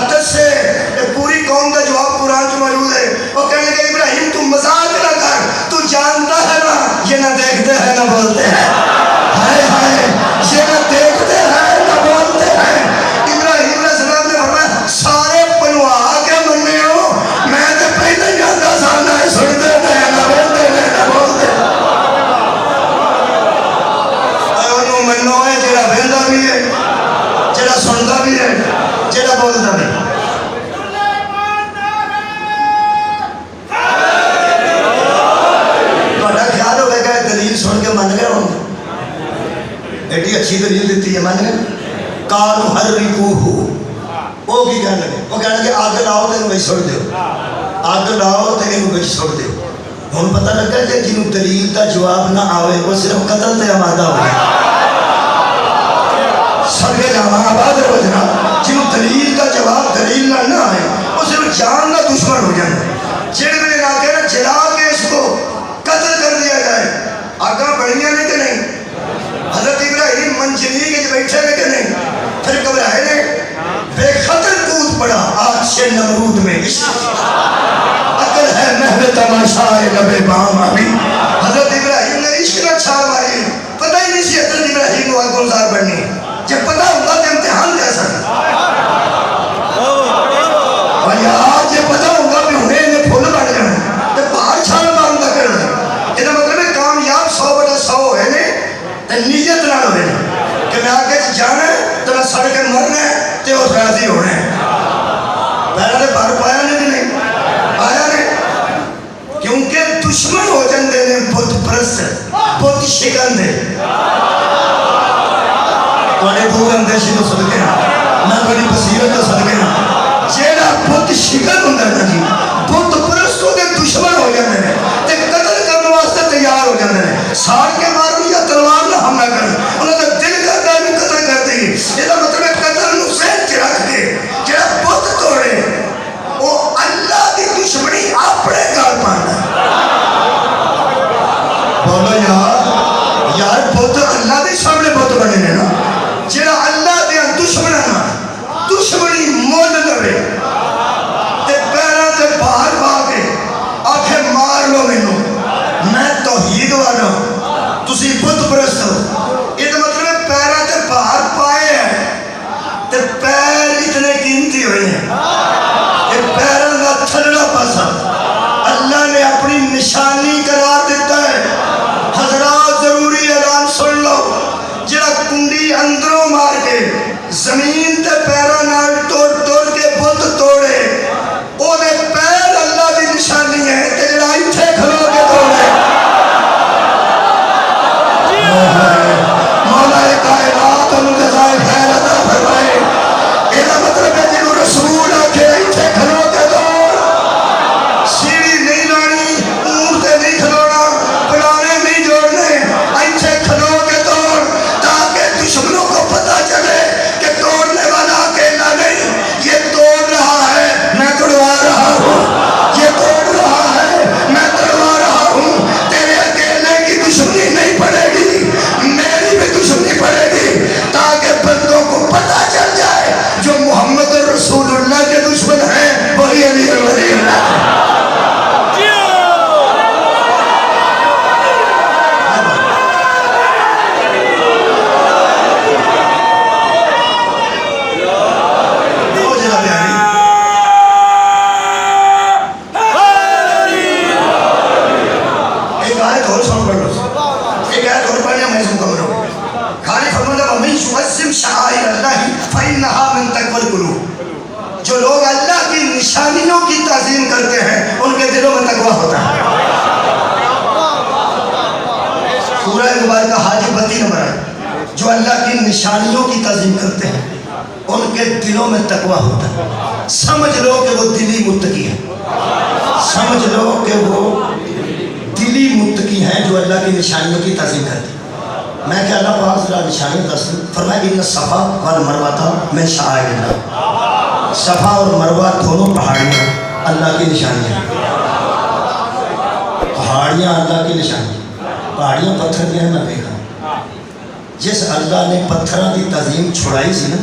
دسے. پوری قوم کا جواب قرآن میں موجود ہے. وہ کہنے لگے ابراہیم تم مذاق نہ کر، تو جانتا ہے نا یہ نہ دیکھتے ہیں نہ بولتے ہیں. ہائے ہائے یہ نہ دیکھتے ہیں نہ بولتے ہیں. ابراہیم علیہ السلام نے فرمایا سارے پنوا کے مننے ہو، میں تو پہلے ہی جانتا سا نہ سنتے ہیں نہ بولتے ہیں نہ بولتے ہیں. بولتا نہیں. تھوڑا خیال ہوگا کہ دلیل سن کے من گئے ہوں گے. ایڈی اچھی دلیل دیتی ہے, من گئے. کالو حرکوہ, وہ کی کہنے لگے, وہ کہنے لگے آگ لاؤ تو انہوں چھوڑ دیو, آگ لاؤ تو انہوں چھوڑ دیو. ہوں پتہ لگا کہ جنہوں دلیل کا جواب نہ آوے وہ صرف قتل تے آمادہ ہو گیا. سڑکے جانا آباد ہو جانا, جنہوں دلیل کا جواب دلیل نہ آئے وہ صرف جان کا دشمن ہو جانا. جڑے میں نہ کہنا جلا کے اس کو قتل کر دیا جائے. آگاں بڑھیاں نے کہ نہیں, حضرت ابراہیم منجنیق کے بیٹھے نے کہ نہیں, پھر گھبرائے نے بے خطر کود پڑا آگ سے نمرود میں. عقل ہے محو تماشائے لبے بام ابھی. حضرت ابراہیم نے عشق نہ چھال ماری, پتہ ہی نہیں سی حضرت ابراہیم کو آگ گلزار بڑھنی. جب پتہ ہوگا تو امتحان کیسا ہے. اور یار یہ پتہ ہوگا کہ انہیں نے پھول بڑھ جانا تو باہر چھال ماروں گا کرنا. یہ مطلب ہے کامیاب 100/100 ہوئے نے نیت نہ ہوئے نے کہ میں آگے جانا ہے تو میں سڑ کے مرنا ہے تو وہ راضی ہونا ہے. پہلے نے بار پایا نہیں کہ نہیں پایا نہیں, کیونکہ دشمن ہو جاندے نے بت پرست بت شکندے. تھوڑے دور اندیشی تو صدقے نا, میں بڑی بصیرت تو صدقے نا. جیڑا بت شکن ہوتا ہے نا جی, بت پرستوں کے دشمن ہو جاندے نے تے قتل کرنے واسطے تیار ہو جاندے نے. ساڑ کے مارو یا تلوار نہ حملہ کرن, انہوں نے دل کرتا ہے قتل کر دے. یہ تو مطلب ہے قتل نو ذہن چ رکھ کے جیڑا بت توڑے وہ اللہ دی دشمنی اپنے گال پانا. بولو یار, یار بت اللہ دے سامنے بت بنے نے نا. جیڑا اللہ دے دشمن ہے نا دشمنی مول لوے تے پیراں تے باہر پا کے آکھے مار لو مینوں, میں توحید والا تسی بت پرست ہو. یہ تو مطلب ہے پیراں تے باہر پائے ہیں تے پیر اتنے قیمتی ہوئے ہیں. یہ پیراں دا تھلڑا پاسا اللہ نے اپنی نشانی قرار دیتا ہے. حضرات ضروری اعلان سن لو, جڑا کنڈی اندروں مار کے زمین تے پیراں نال توڑ توڑ کے بت توڑے او دے پیر اللہ دی نشانی ہے تے جڑا ایتھے کھلو کے توڑے مولا کائنات ان جزائے خیر عطا فرمائے. یہ مطلب ہے جنہوں رسول آکھے ایتھے کھلو کے توڑ, سیڑھی نہیں لانی, اونٹ تے نہیں کھلونا, پلانے نہیں جوڑنے, ایتھے کھلو کے توڑ تاکہ دشمنوں کو پتہ چلے کہ توڑنے والا اکیلا نہیں, یہ توڑ رہا ہے میں توڑوا رہا ہوں, یہ توڑ رہا ہے میں توڑوا رہا ہوں. تیرے اکیلے کی دشمنی نہیں پڑے گی, میری بھی دشمنی پڑے گی, تاکہ بندوں کو پتہ چل جائے جو محمد رسول اللہ کے دشمن ہیں وہی علی ولی اللہ. شعائر اللہ فإنها من تقوى القلوب. جو لوگ اللہ کی نشانیوں کی تعظیم کرتے ہیں ان کے دلوں میں تقوی ہوتا ہے. سورہ مبارکہ حاجی 32 نمبر ہے. جو اللہ کی نشانیوں کی تعظیم کرتے ہیں ان کے دلوں میں تقوی ہوتا ہے. سمجھ لو کہ وہ دلی متقی ہیں, سمجھ لو کہ وہ دلی متقی ہیں جو اللہ کی نشانیوں کی تعظیم کرتے ہیں. میں کہ اللہ پاک ذرا نشانی دس, فرمایا ان صفا والمروہ من شعائر اللہ. صفا اور مروہ دونوں پہاڑیاں اللہ کی نشانیاں, پہاڑیاں اللہ کی نشانیاں. پہاڑیاں پتھر دیا میں دیکھا, جس اللہ نے پتھروں کی تعظیم چھڑائی سی نا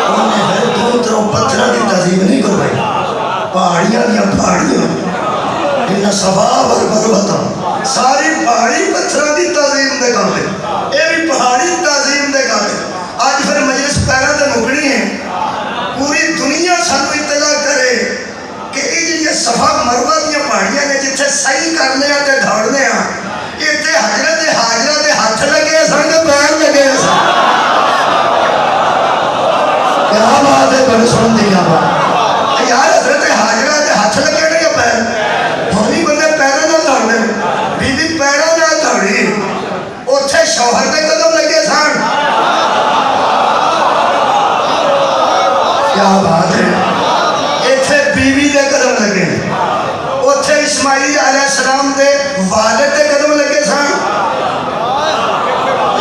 انہیں ہر دونوں طرف پتھروں کی تعظیم نہیں کروائی. پہاڑیاں یا پہاڑیاں ان صفا والمروہ ساری پہاڑی پتھروں کی تعظیم دے کام ہے, یہ بھی پہاڑی تعظیم دے کام ہے. آج پھر مجلس پیرا تے مکنی ہے, پوری دنیا سانو اطلاع کرے کہ یہ صفا مروہ دیا پہاڑیاں نے جتھے صحیح کرنے تے دوڑنے ہیں, اتنے حضرت حاجرہ دے ہاتھ لگے سن تے پیر لگے سن. کیا بات یار حضرت حاجرہ دے ہاتھ لگے نے یا پیر ہن بھی بندے پیروں نال دوڑدے بی بی پیروں نال دوڑی اوتھے شوہر دے قدم لگے سن کیا بات ہے ایتھے بیوی دے قدم لگے اوتھے اسماعیل علیہ السلام دے والد دے قدم لگے سن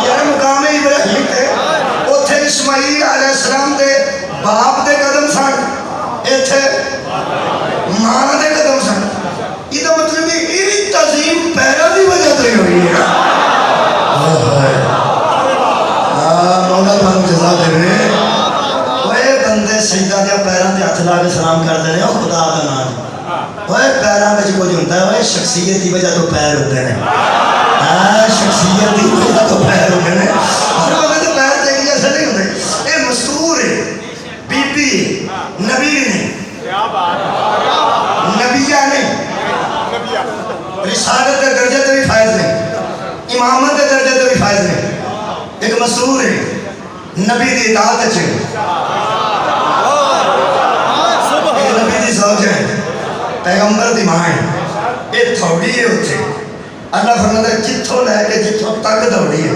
یار مقام ابراہیم تے اوتھے اسماعیل علیہ السلام دے باپ دے قدم سن ایتھے ماں دے قدم سن یہ مطلب یہ تعظیم پیروں کی وجہ سے ہوئی ہے مولا تھانوں جزا دے بندے سجدہ دیا پیروں سے ہاتھ لا کے سلام کرتے ہیں وہ خدا کا نام پیروں میں کچھ ہوتا ہے شخصیت کی وجہ تو پیر ہوتے ہیں شخصیت کی وجہ تو پیر ہوتے ہیں ہر بندے تو پیر دیکھ جیسے نہیں ہوتے یہ مستور ہے بی بی نبی نے نبیہ نے رسالت کے درجے تو بھی فائز نے امامت کے درجے تو بھی فائز نے ایک مستور ہے نبی دی اطاعت ہے نبی دی زوج ہے پیغمبر دی ماں ہے یہ تھوڑی ہے اتنے اللہ فرماتا ہے جتوں لے کے جتوں تک دوڑی ہے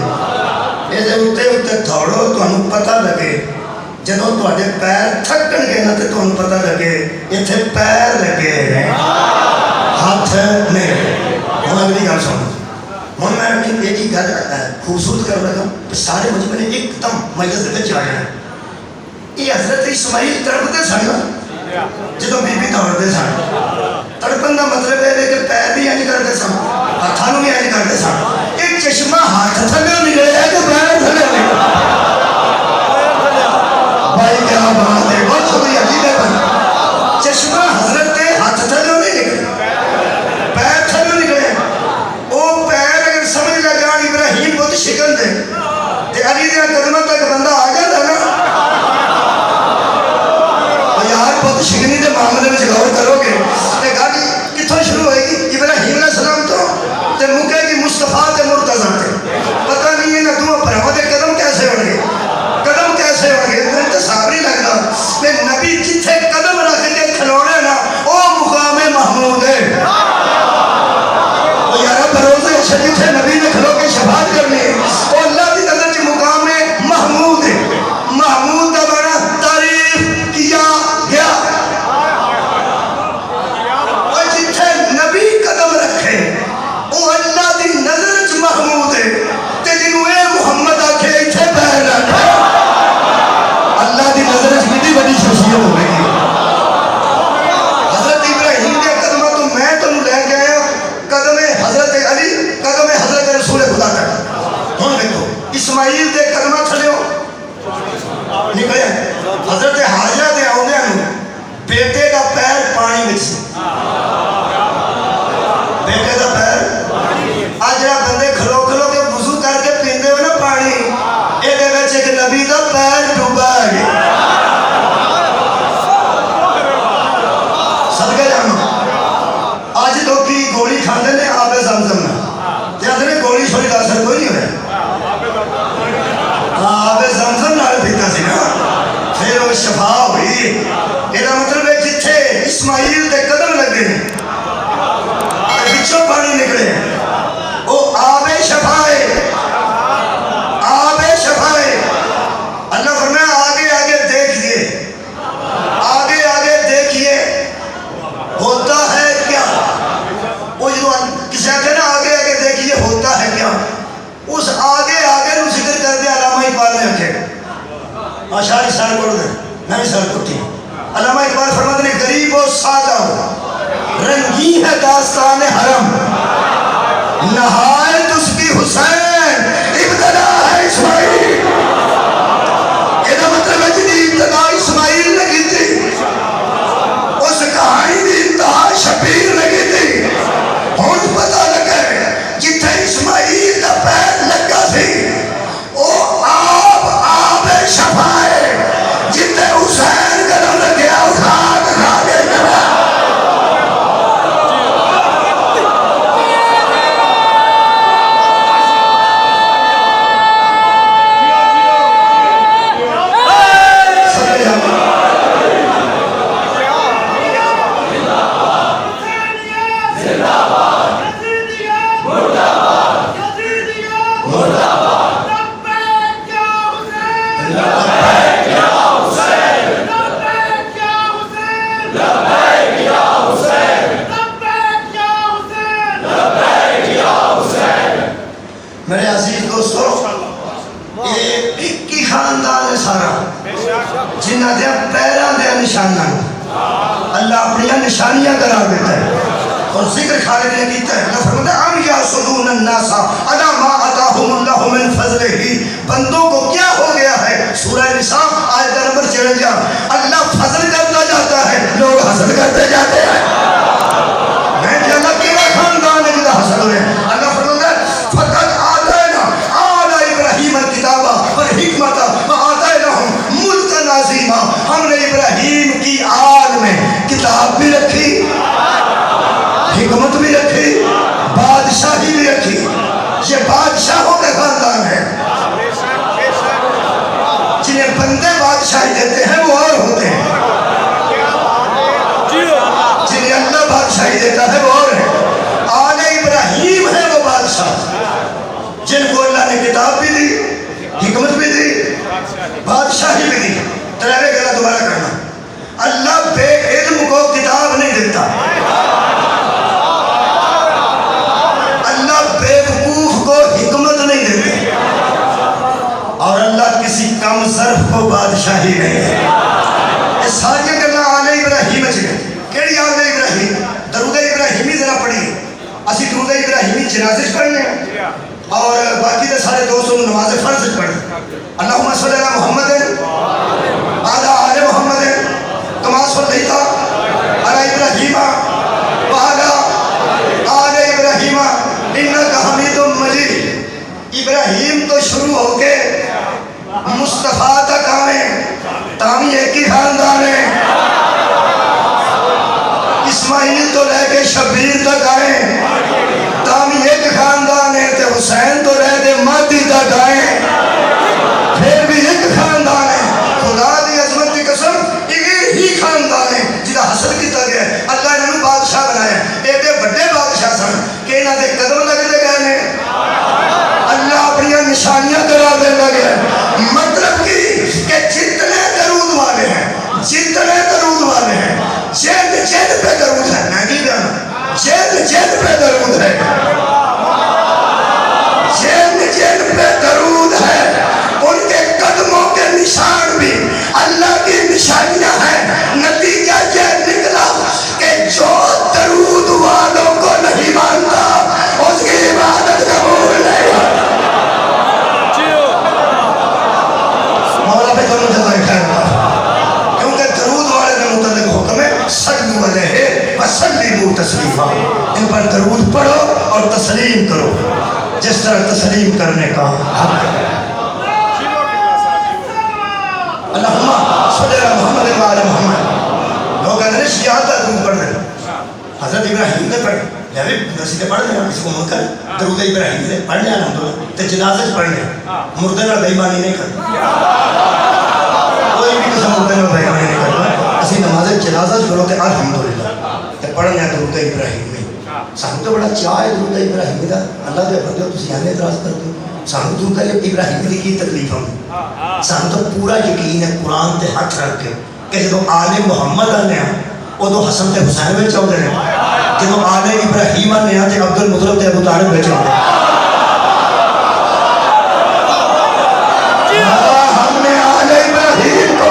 یہ اتنے اتنے دوڑو تمہیں پتہ لگے جدوں تواڈے پیر تھکن گے نا تے تمہیں پتہ لگے اتنے پیر لگے ہیں ہاتھ نہیں ہوں اگلی گل سن ہوں میں ایک ہی گل خوبصورت کر لگا سارے مجھے میں نے ایک دم مجلس دے آیا ہے یہ حضرت اسماعیل تڑپتے سن جدوں بی بی دوڑتے سن تڑپن کا مطلب ہے کہ پیر بھی انج کرتے سن ہاتھوں بھی انج کرتے سن ایک چشمہ ہاتھ تھلے نکلے ہے کہ پیر تھلے نکلے بھائی کیا بات ہے بہت شکریہ جی بھائی چشمہ حضرت کے ہاتھ تھلے نہیں نکلے پیر تھلے نکلے وہ پیر اگر سمجھ لگا ابراہیم بہت شکن دے تے علی دے قدموں تک بندہ آ جاتا نا بہت شکنی کے معاملے میں غور کرو گے کہ گاڑی کتوں شروع ہوئے گی ابراہیم علیہ السلام تو تے مکے گی مصطفیٰ تے مرتضیٰ تے پتہ نہیں ہے نہ دو بھراواں دے قدم کیسے ہوں گے قدم کیسے ہوں گے میں تصور نہیں لگتا کہ نبی جتھے قدم رکھ کے کھلونے نا وہ مقام محمود ہے وہ یار بھروسے سے جتھے نبی نے کھلو کے شفاعت کرنی ہے وہ اللہ کی نظر چ مقام محمود ہے محمود کا بڑا تعریف کیا گیا اور جتھے نبی قدم رکھے وہ اللہ کی نظر چ محمود ہے تے جنوں اے محمد آکھے ایتھے پیر رکھے اللہ کی نظر چ کتنی بڑی شخصیت ہوے گی حضرت ابراہیم کے قدموں تو میں تمہیں لے کے آیا قدم حضرت علی قدم حضرت رسول خدا تک ہوں دیکھو اسماعیل دے قدموں تھلے نکلے حضرت حاجرہ دے آؤندے ہیں بیٹے دا پیر پانی میں سی بیٹے دا پیر آج جڑا بندے کھلو کھلو کے وضو کر کے پیندے ہو نا پانی اے دے وچ ایک نبی دا پیر ڈوبا ہے صدقے جانو آج لوگی گولی کھاندے نے آب زمزم میں تے اندر گولی چھوڑی دا اثر کوئی نہیں ہویا آب زمزم نال پیتا سی نا پھر وہ شفا ہوئی یہ مطلب ہے جتھے اسماعیل دے قدم لگے پچھوں پانی نکلے وہ آب شفا ہے آب شفا ہے اللہ فرمایا آگے آگے دیکھیے آگے آگے دیکھیے ہوتا ہے کیا وہ جو کسی آگے نا آگے آگے دیکھیے ہوتا ہے کیا اس آگے آگے نو ذکر کر دے علامہ اقبال نے رکھے اشعاری سال پڑھ دیں نہیں سال پڑھتی علامہ اقبال فرماتے ہیں غریب و سادہ ہو رنگی ہے داستان حرم نہایت اس کی حسین ابتدا ہے اسماعیل یہ مطلب ہے جنہی ابتدا اسماعیل لگی تھی اس کہانی دی انتہا شبیر لگی تھی ہون پتہ لگے جتھے اسماعیل کا پیر لگا تھی وہ آب شفا ہے جتھے حسین کا نام لگیا اٹھا دکھا دے ایک ہی خاندان ہے سارا جنہ دیا پیران دیا نشانہ اللہ اپنی نشانیاں قرار دیتا ہے اور ذکر خالد نے کیتا ہے اللہ فرماتا ہے ام یحسدون الناس علی ما آتاہم اللہ من فضلہ بندوں کو کیا ہو گیا ہے سورہ نساء آیت نمبر 54 اللہ فضل کرتا جاتا ہے لوگ حسد کرتے جاتے ہیں میں کہ اللہ کیڑا خاندان ہے جنہا حسد ہوئے اللہ فرماتا ہے فقط آتینا آل ابراہیم الکتابہ والحکمت وآتیناہم ملکا عظیما ہم نے ابراہیم کی آل میں کتاب بھی رکھی حکمت بھی رکھی بادشاہی بھی رکھی یہ بادشاہوں کا خاندان ہے جنہیں بندے بادشاہی دیتے ہیں وہ اور ہوتے ہیں جنہیں اللہ بادشاہی دیتا ہے وہ اور ہے آل ابراہیم ہے وہ بادشاہ جن کو اللہ نے کتاب بھی دی حکمت بھی دی بادشاہی بھی دی ترہویں گلا دوبارہ کرنا اللہ بے علم کو کتاب نہیں دیتا حکمت نہیں دیتے اور اللہ کسی کم ظرف کو بادشاہی نہیں ہے اس ساری گلا آل ابراہیم چلے کیڑی آل ابراہیم درود ابراہیمی ذرا پڑھی اسی درود ابراہیمی جنازے پڑھنے ہیں اور باقی دے سارے دوستوں نماز فرض پڑھیں اللہم صلی اللہ محمد آل محمد کما صلیت علی ابراہیم وعلی آل ابراہیم انک حمید مجید ابراہیم تو شروع ہو کے مصطفیٰ تک آئے تامی ایک ہی خاندان ہے اسماعیل تو لے کے شبیر تک آئے تامی ایک خاندان ہے تے حسین تو لے کے مہدی تک آئے پھر بھی ایک خاندان ہے خدا دی عظمت کی قسم ایک ہی خاندان ہے جنہا حسد کیتا گیا ہے اللہ نے انہوں بادشاہ بنایا ایڈے بڑے بادشاہ سن کہ انہاں دے قدم لگتے گئے نے اللہ اپنی نشانیاں قرار دے لگے ہیں مطلب کہ جتنے درود والے ہیں جتنے درود والے ہیں جلد جلد پہ درود ہے میں نہیں جانا جلد جلد پہ درود ہے جلد جلد پہ درود ہے ان کے قدموں کے نشان بھی اللہ کی نشانیاں ہیں نتیجہ یہ نکلا کہ جو درود والوں کو نہیں مانتا اس کی عبادت قبول نہیں ہوتی مولا پہ دونوں جزائے خیر کیونکہ درود والے کے متعلق حکم ہے صلو علیہ وسلموا تسلیما ان پر درود پڑھو اور تسلیم کرو جس طرح تسلیم کرنے کا حق ہے اللہم صلی اللہ محمد وعلی محمد لوگ کہتے ہیں شیعات کا درود پڑھ دیں حضرت ابراہیم نے پڑھ یا بھی نصیحتیں پڑھ دیں کسی کو منکر درود ابراہیم نے پڑھ لیں الحمدللہ تے جنازے پڑھ لیں مردے نال بے ایمانی نہیں کرتے کوئی بھی قسم مردے نال بے ایمانی نہیں کرتا اسی نماز جنازہ پڑھو تے الحمدللہ تے پڑھ لیں درود ابراہیم میں سانو تو بڑا چاہ ہے درود ابراہیم دا اللہ دے بندے تسی ہمیں اعتراض کرتے ہو سانو تو کہ ابراہیم دی کی تکلیف ہم سانو تو پورا یقین ہے قرآن تے ہاتھ رکھ کے کہ جب آل محمد آنے ہیں ادو حسن تے حسین میں چاہتے ہیں جب آل ابراہیم آنے ہیں تے عبد المطلب تے ابو طالب میں چاہتے ہیں ہم نے آل ابراہیم کو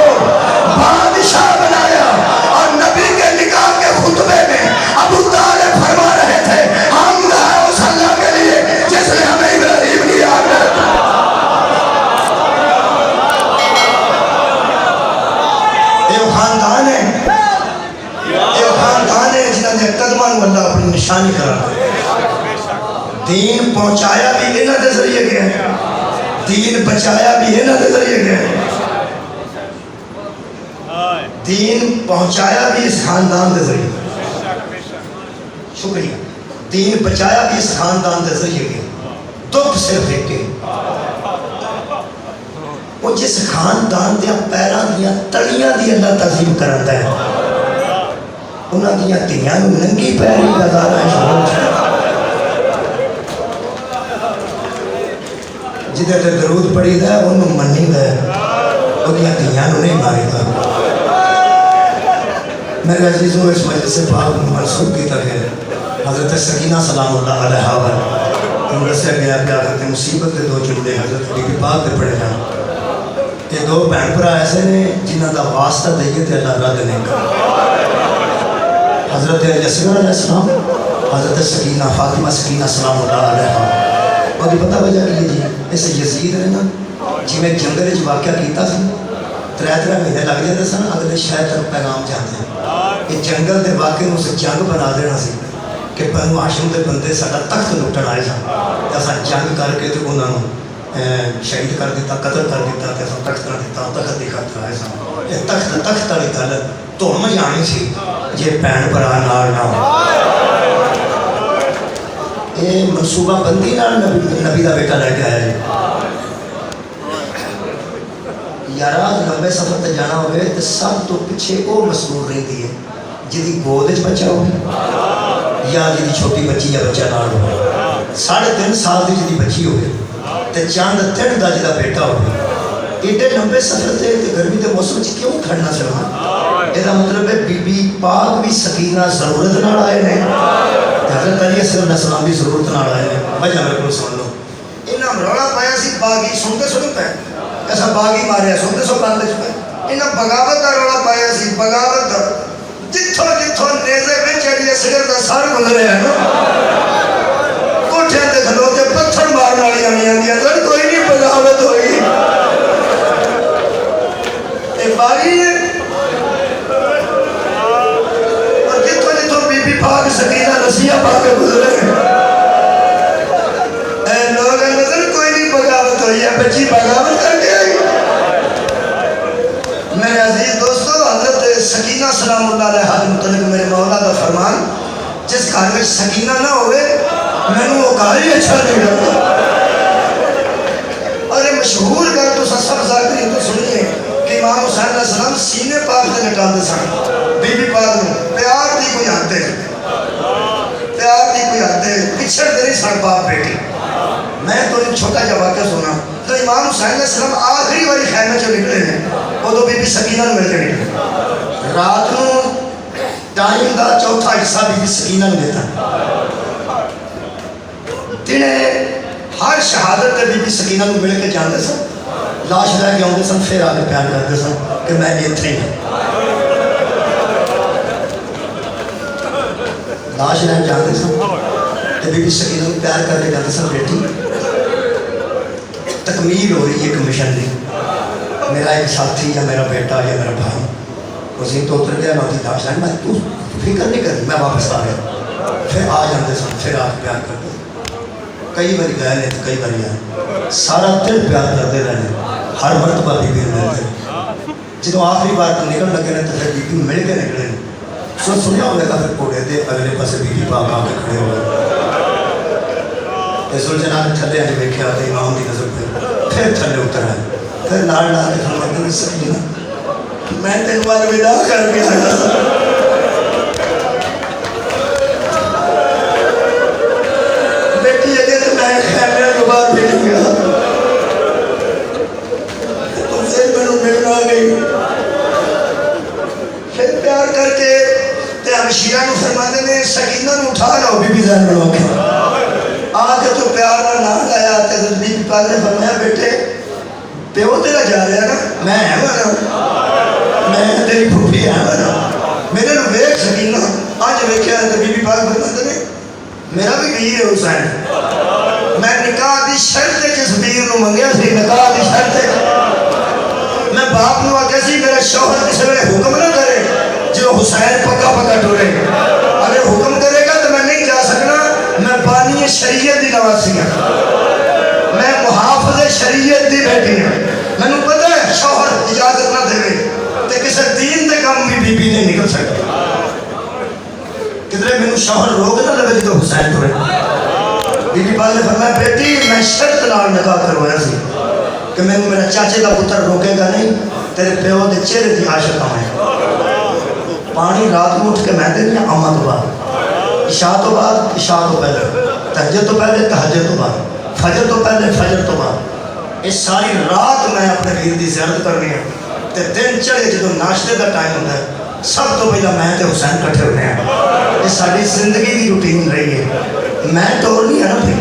بادشاہ بنایا اور نبی کے نکاح کے خطبے میں ابو طالب فرما رہے تھے ہم گئے اس اللہ کے لیے جس نے ہمیں ابراہیم کی یاد رکھا یہ خاندان ہے جنہوں نے قدمان واللہ اپنی نشانی قرار دے دین پہنچایا بھی انہاں دے ذریعے گیا ہے دین بچایا بھی انہاں دے ذریعے گیا ہے دین پہنچایا بھی اس خاندان دے ذریعے شکریہ دین بچایا بھی اس خاندان دے ذریعے گیا دکھ صرف ایک کے وہ جس خاندان دیا پیران دیا تڑیاں دی اللہ تعظیم کرتا ہے انہاں دیا تیاں ننگی پیری بازار ہیں جدھے تے درود پڑی دا انہوں منی دا انہاں تیاں نہیں ماری دا میرے عزیزوں اس مجلس سے پاک منصوب کی تک ہے حضرت سکینہ سلام اللہ علیہ وآلہ انہوں نے سے گیا کہ آخر مصیبت دے دو جملے حضرت بی بی پاک دے پڑے جانا دو بہن بھرا ایسے نے جنہوں کا واسطہ دئیے تو اللہ رد نہیں کرتا. حضرت اصغر علیہ السلام، حضرت سکینہ فاطمہ سکینہ سلام اللہ علیہ، اور پتہ وجہ کی جی اس یزید نے نا جی میں جنگل واقعہ کیتا سی 3 مہینے لگ جاتے سن اگلے شہر تک پیغام جاتے ہیں. یہ جنگل کے واقعے میں اسے جنگ بنا دینا سی کہ بنو ہاشم کے بندے سارا تخت لٹن آئے سن، اصا جنگ کر کے تو انہوں نے شہید کر دیتا، قتل کر دیتا، کہ اصا تخت نہ دیتا، تخت کی خاطر آئے سن. یہ تخت والی گل دھم جانی سی جی بھن بھرا نال نہ ہو. یہ منصوبہ بندی نال نبی کا بیٹا لے کے آیا جی. یار لمبے سفر تے جانا ہوئے تو سب تو پیچھے وہ مسرور رہتی ہے جی گود بچہ ہو یا جی چھوٹی بچی یا بچہ نال ہو، 3.5 سال کی جی بچی ہوئے تو چند 3 کا جا بیٹا ہو. ایڈے لمبے سفر تے گرمی کے موسم کیوں کھڑنا چاہنا؟ یہ مطلب ہے بی بی پاک بھی سکینہ ضرورت نال آئے ہیں، حضرت علی علیہ السلام بھی ضرورت نال آئے ہیں. وجہ میرے کو سن لو. انہاں رولا پایا سی باغی سنتے پہ ایسا باغی ماریا سنتے سو بند پہ. انہاں بغاوت کا رولا پایا سی، بغاوت کا جتھوں جتھوں نیزے وچ علی اصغر دا سر گزرے ہے نا کوٹھے تے کھلوتے پتھر مارن والی آندیاں سن، کوئی نہیں بغاوت ہوئی. اے باغی نے اور جتھوں جتھوں بی بی پاک سکینہ رسیہ پا کے گزرے اے لوگ نظر کوئی نہیں بغاوت ہوئی ہے، بچی بغاوت کر کے آئی. میرے عزیز دوستو، حضرت سکینہ سلام اللہ علیہ متعلق میرے مولا کا فرمان، جس گھر میں سکینہ نہ ہوئے میں نے وہ گھر ہی اچھا نہیں لگتا. اور یہ مشہور گھر تو سب ذاکرین تو سنیے کہ امام حسین علیہ السلام سینے پاک سے لٹاتے سن بی بی پاک نے. پیار دی کوئی حد ہے، پیار دی کوئی حد ہے، پچھڑ دے سن باپ بیٹی. میں تو ایک چھوٹا جا واقعہ سنا تو امام حسین علیہ السلام آخری والی خیمے چو نکلے ہیں، وہ تو بی بی سکینہ نے مل کے نکلے. رات کو ٹائم کا چوتھا حصہ بی بی سکینہ نے دیتا. تینے ہر شہادت تے بی بی سکینہ نے مل کے جاندے سن، لاش لے کے آتے سن، پھر آگے بیان کرتے سن کہ میں اتنے ہوں. لاش لے جاتے سن تو بی بی سکینہ نے پیار کر کے جاتے سن، بیٹی تکمیل ہو رہی ہے ایک مشن دی، میرا ایک ساتھی یا میرا بیٹا یا میرا بھائی اسی تو اتر گیا، میں لاش لائن میں تو فکر نہیں کری، میں واپس آ گیا. پھر آ جاتے سن، پھر آج پیار کرتے. کئی باری گئے ہیں تو کئی باری آئے، سارا دل پیار کرتے رہے، ہر مرتبہ بی بی ملتے. جدو آخری بار نکل لگے نے تو پھر بی بی مل کے نکلے. سنیا ہوگا پھر کوڑے دے اگلے پاسے بی بی پاک آ کے کھڑے ہوئے. زلجنا نے تھلے آنے دیکھا تو امام کی نظر پھر تھلے اتر آئے. پھر نال نال کے فرماتے ہیں سکینہ میں تین بار ودا کر کے آیا تھا. بیٹی اگے تو میں خیمے کے بعد بھی نہیں گیا، تم سے میں ملنا گئی. پھر پیار کر کے تے ہمشیرہ نو فرماتے ہیں سکینہ نو اٹھا لو بی بی زین بنو کے آ کے تو پیار نہ نہ آیا. تے بی بی پاک نے فرمایا بیٹے پیو تیرا جا رہا نا، میں ہے نا، میں تیری پھوپھی ہے نا، میرے نو ویکھ سکینہ. اج ویکھیا تے بی بی پاک فرماتے ہیں میرا بھی ویر ہے حسین، میں نکاح دی شرط جس ویر نو منگیا سی، نکاح دی شرط میں باپ نو آگیا سی میرا شوہر کسی ویلے حکم نہ کرے جو حسین پکا پکا ٹورے، اگر حکم کرے گا تو میں نہیں جا سکنا. میں بانی شریعت دی نواسی ہوں، میں محافظ شریعت دی بیٹی ہوں. میں نے پتہ ہے شوہر اجازت نہ دے تے کسی دین دے کام بھی بی بی نہیں نکل سکتا. کدھرے میں شوہر روک نہ لگے جو حسین ٹورے. بی بی پاک نے فرمایا بیٹی میں شرط نال نکاح کروایا سی کہ میں میرا چاچے کا پتر روکے گا نہیں، تیرے پیو دے چہرے دی عاشق ہوں. پانی رات کو اٹھ کے میں دینی اما تو بعد، عشاء تو بعد، عشاء تو پہلے، تہجد تو پہلے، تہجد تو بعد، فجر تو پہلے، فجر تو بعد. اس ساری رات میں اپنے ویر دی زیارت کرنی ہے. تے دن چڑھے جدو ناشتے کا ٹائم ہوتا ہے سب تو پہلا میں تے حسین کٹھے ہوتے ہیں. یہ ساری زندگی کی روٹین رہی ہے. میں ٹور نہیں ہے نا پھر،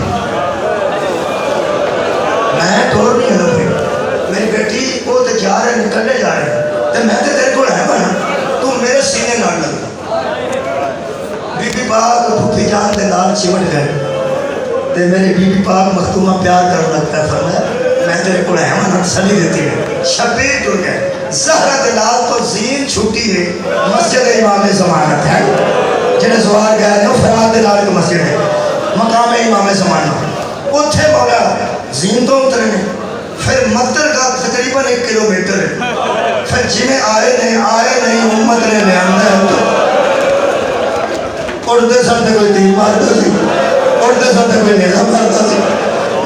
میں ٹور نہیں ہے نا پھر. میری بیٹی وہ تو جا رہے ہیں کلے جا رہے ہیں تو میں تو تیرے کو ہے بنا تو میرے سینے نال لگ بی بی پاک پھوپھی جان دے نال چمٹ گئے تے میری بی بی پاک مختومہ پیار کرنے لگ پہ فرمایا میں تیرے کو ہے بنا سلی دیتی ہے شبیر ٹر گئے زہرہ دلال تو زین چھوٹی ہے مسجد امام زمانت ہے جنہیں زوار گیا ہے وہ فراد دلال کی مسجد ہے مقام امام زمانہ اتھے مولا زین تو اترنے پھر مقدر کا تقریباً 1 کلومیٹر ہے پھر جنہیں آئے نہیں امت نے لے آندہ ہے اڑتے ساتھ کوئی تیر مارتا سی اڑتے ساتھ کوئی نیزہ مارتا سی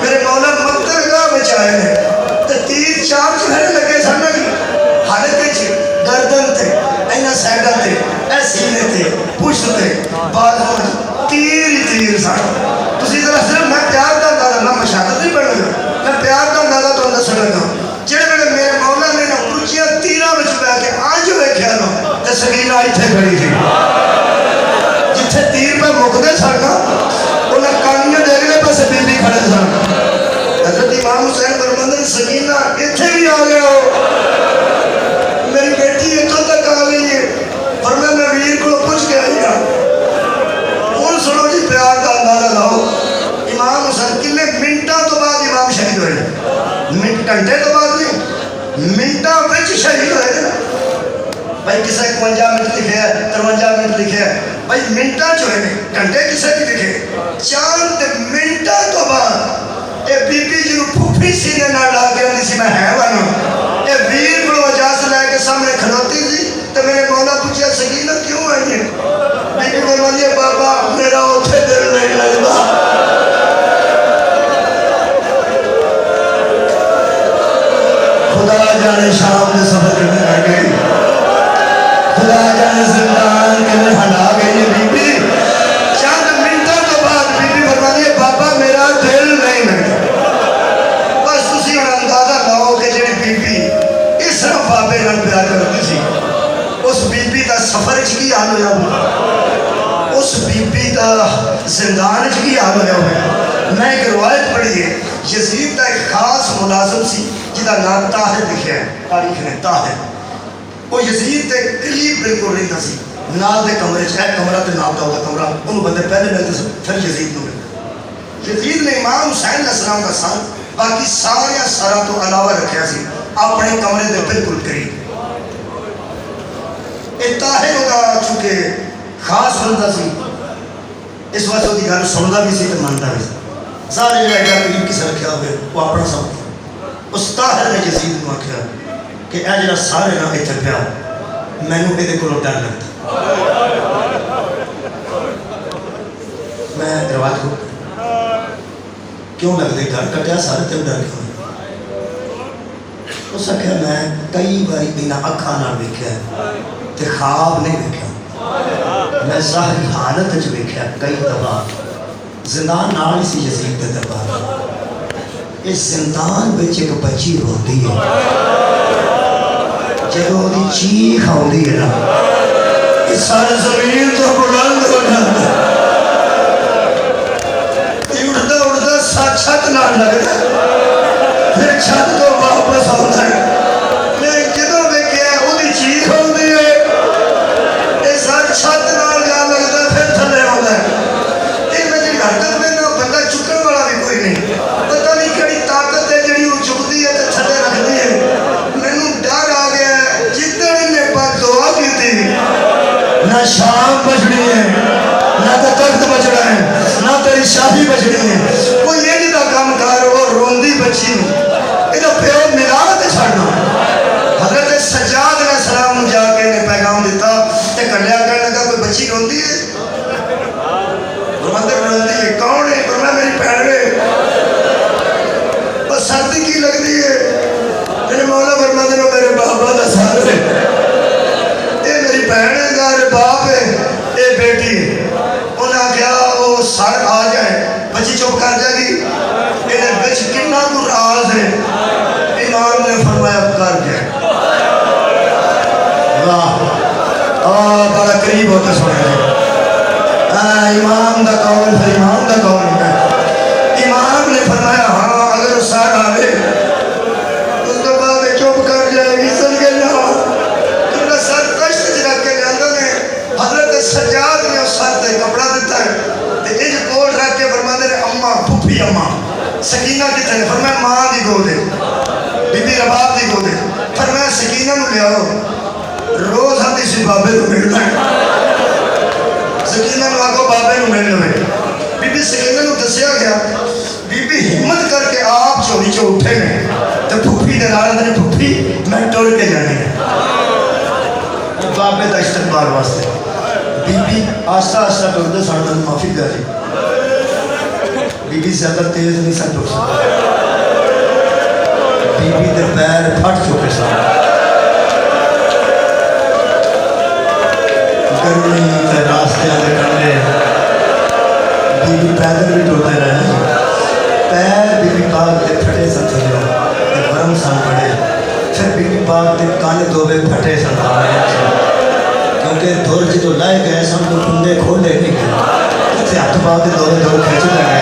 میرے مولا مقدر گاہ میں چاہے ہیں تو تیر چار چہرے لگے سامنے کی حالتے چھے گردن تے اینا سیڈا تے ایسینے تے پشت تے بازوں تیر ہی تیر ساڑا تسی ذرا صرف میں پیار دا اندازہ نہ مشاہدت نہیں پڑھنے گا میں پیار دا اندازہ تو اندر سڑھنے گا جڑے بڑے میرے مولا نے نا پرچیاں تیرہ میں چھپیا کہ آج ہوئے کیا نا تے سکینہ آئی تھے کھڑی تھی جتھے تیر پہ مقدے سڑنا انہیں کانیاں دیکھ لے پہ سے بی بی کھڑے سڑنا حضرت امام حسین فرماندن سکینہ اتھے بھی آ گیا ہو میری بیٹی اتھوں تک آ گئی ہے اور میں ویر کو پوچھ کے آئی گا ان سنو جی پیار کا اندازہ لاؤ امام حسین کلے منٹا تو بعد امام شہید ہوئے گھنٹے تو بعد نہیں منٹا وچ شہید ہوئے نا بھائی کسے 51 منٹ لکھے ہے 53 منٹ لکھے ہے بھائی منٹا جو ہے گھنٹے کسے بھی لکھے چاند منٹا تو بعد اے بی بی جنہوں پھوپھی سینے نہ لا کے اندھی سی میں ہے وانا اے ویر کو اجازت لائے کے سامنے کھلوتی تھی تو میرے مولا پوچھا سکینہ کیوں آئی ہے بی بی فرماتی ہے بابا میرا اتھے دل نہیں لگتا خدا جانے شام نے سفر کرنے لگ گئی خدا جانے زندان کے میں ہلا گئی ہے بی بی چند منٹوں تو بعد بی بی فرماتی ہے بابا میرا دل نہیں لگتا بس تسی انہاں اندازہ لاؤ کہ جڑی بی بی اس طرح بابے نال پیار کرتی تھی اس بی بی دا سفر کی حال ہویا ہوا اس بی بی دا زندان کی حال ہویا ہوا میں ایک روایت پڑھی ہے یزید دا ایک خاص ملازم سی جدا نام طاہر لکھیا ہے تاریخ نے طاہر وہ یزید دے قریب بالکل رہتا سی نال دے کمرے چ ایک کمرہ تے نال دا ہوتا کمرہ انہوں بندے پہلے ملتے سے پھر یزید نو ملتے یزید نے امام حسین علیہ السلام کا ساتھ باقی سارے سارا تو علاوہ رکھیا سی اپنے کمرے دے بالکل قریب طاہر ہوگا چونکہ خاص بندہ سی اس وقت وہ دی گھر سندا بھی سی تے مندا بھی سی سارے جو ایڈا قریب کسے رکھیا ہوئے وہ اپنا سب اس طاہر نے یزید کو آکھیا کہ اے جڑا سارے نہ اتھے پیا مینوں ایدے کولوں ڈر لگدا میں روایت کو کیوں لگدے گھر کٹیا سارے تے ڈر کیوں اس آکھیا میں کئی باری بنا اکھاں نال ویکھیا تے خواب نہیں ویکھیا میں ظاہری حالت وچ ویکھیا کئی دفعہ زندان نال ہی سی یزید دے دربار اس زندان وچ ایک بچی روندی ہے جدوں دی چیخ آندی ہے نا اس سارے زمین تو بلند ہو جاتا اڑتا اڑتا چھت نال لگدا پھر چھت تو واپس آتا ہے میں جدوں ویکھیا اودی چیخ آندی ہے اے سارے چھت نال جا لگدا پھر تھلے آندا ہے یہ میں جی حرکت میں نہ بندہ چکن والا بھی کوئی نہیں پتہ نہیں کیڑی طاقت ہے جڑی وہ چکدی ہے تے تھلے رکھدی ہے مینوں ڈر آ گیا ہے جتنے نے پاک دعا کی تھی نہ شام بچنی ہے نہ تو تخت بچنا ہے نہ تیری شادی بچنی ہے وہ یہ نہیں دا کام کر وہ روندی بچی یہ تو پیو ملا تے چھڑنا حضرت سجاد علیہ السلام جا کے نے پیغام دیتا تے کلیا کہنے لگا کوئی بچی روندی ہے مندر روندی ہے کون ہے فرمایا میری بہن ہے بس سردی کی لگتی ہے میرے مولا فرماتے ہیں میرے بابا دا سار ہے یہ میری بہن ہے میرے باپ ہے یہ بیٹی ہے انہاں کیا وہ سر آ جائے بچی چپ کر جائے گی انہیں بچ کتنا کو راز ہے امام نے فرمایا کر جائے واہ بڑا قریب ہوتا سنے گا امام دا قول پھر امام دا قول ہے امام نے فرمایا ہاں اگر وہ سر آئے اس کے بعد سکینہ نو لیاؤ روز ہم اسی بابے کو ملنا ہے سکینہ نو آگو بابے نو ملنا ہے بی بی سکینہ نو دسیا گیا بی بی ہمت کر کے آپ چوری چو اٹھے گئے تو پھوپھی دے نال اندر پھوپھی میں ٹوڑ کے جانے ہیں بابے دا استقبال واسطے بی بی آستہ آستہ ٹوڑ دے ساڑھ میں معافی دے رہی بی بی زیادہ تیز نہیں سا ٹوڑ سکتا بی بی دے پیر پھٹ چکے سا گرمی تے راستے آدھے کنڈے بی بی پیدل بھی ٹوڑتے رہے پیر بی بی پاک دے پھٹے سن تھلے تے ورم سن پڑے پھر بی بی پاک دے کانے دوبے پھٹے سن کیونکہ دھول جدو لائے گئے سن تو کندے کھولے نہیں گئے تے ہاتھ پاک دے دوبے دوبے کھیچے لگے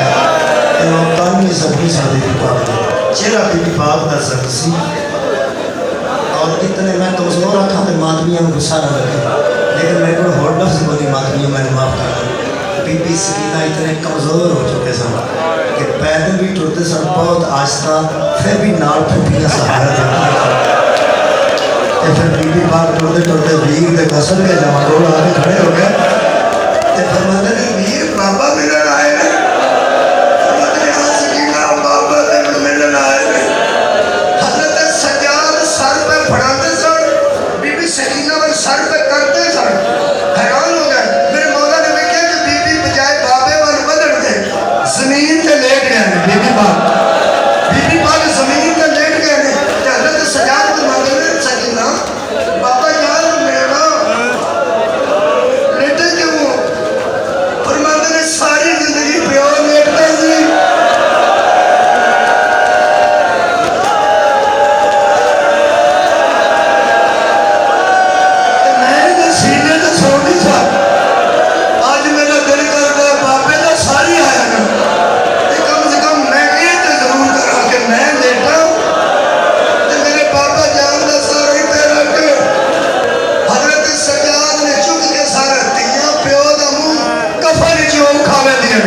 تے وہ کانی سبھی سن بی بی پاک دے چہرہ بی بی پاک دا سر سی اور اتنے میں کمزور رکھا تے ماتمیاں میں غصہ نہ لگے لیکن میرے کو ہور لفظ کو نہیں ماتمیاں میں معاف کر بی بی سکینہ اتنے کمزور ہو چکے سن کہ پیدل بھی ٹرتے سن بہت آہستہ پھر بھی نال پھوپیاں سہارا دیتی کہ پھر بی بی پاک ٹرتے ٹرتے ویر دے غسل کے جمع رول آگے کھڑے ہو گئے تے فرماتے نے ویر بابا ملن آئے نے فرماتے نے ہاں سکینہ بابا تے ملن آئے نے حضرت سجاد سر پہ پھڑاتے سن بی بی سکینہ پر سر پہ کرتے سن حیران ہو گئے میرے مولا نے میں کہا کہ بی بی بجائے بابے وال بدل دے زمین تے لیٹ گئے ہیں بی بی پاک زمین تے لیٹ گئے ہیں کہ حضرت سجاد کو مانگے نے سکینہ بابا یار میرا لیٹے کیوں فرماتے نے ساری زندگی پیو لیٹتا سی میں سینے تو چھوڑ نہیں تھا آج میرا دل کرتا ہے بابے کا ساری آیا نا کم سے کم میں یہ تو ضرور کرا کہ میں لیٹا میرے بابا جان کا سارا ہی پیرا کے حضرت سجاد نے چک کے سارا تیاں پیو دا منہ کفن چو کھاوے دیا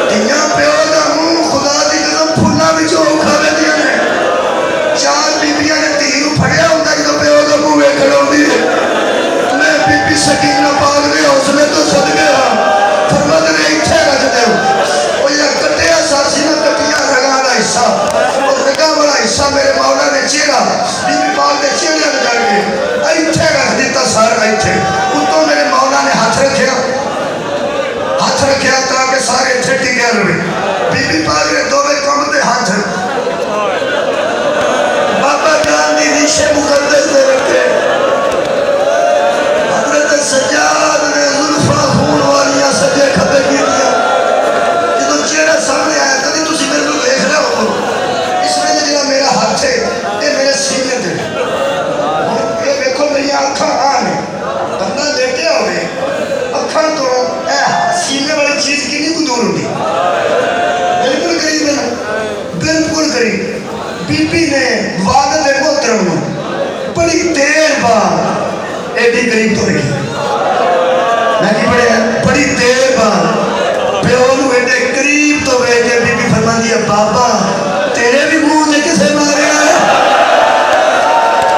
تیاں پیو دا منہ خدا دی قسم پھولا بھی چو کھاوے دیا نے چار بیبیاں نے تیرو پھڑیا ہوتا ہے کہ پیو دا منہ ویکھڑ ہوتی ہے میں بی بی سکینہ پاک دے حوصلے تو صد گیا فرماتے نے اتھے رکھ دے وہ یہ کٹیا سارسی نہ کٹیا رگا والا حصہ اور رگا والا حصہ میرے مولا نے چہرہ بی بی پاک دے چہرے لگا کے اتھے رکھ دیتا سارا اتھے اتوں میرے مولا نے ہاتھ رکھیا تاکہ سارے اتھے ٹکے رہے بی بی پاک نے دو بے کم دے ہاتھ بابا جان دی ریشے مقدس دے رکھے حضرت سجاد نے ظلفہ خون والیاں سجے کھپے کی دیا جدو چہرہ سامنے آیا کبھی تسی میرے کو دیکھ رہے ہو اس میں جنہا میرا ہاتھ ہے یہ میرے سینے دے یہ دیکھو میری آنکھاں آنے بندہ لیٹے ہوئے اکھاں تو سینے والی چیز کی نہیں کو دور ہوگی بالکل قریب ہے بالکل قریب بی بی نے والد محترم بڑی دیر بعد ایڈی قریب تو رکھی میں کی پڑھے بڑی دیر بعد پیو نو ایڈے قریب تو گئے کہ بی بی فرمان دیا بابا تیرے بھی منہ سے کسے مارے ہیں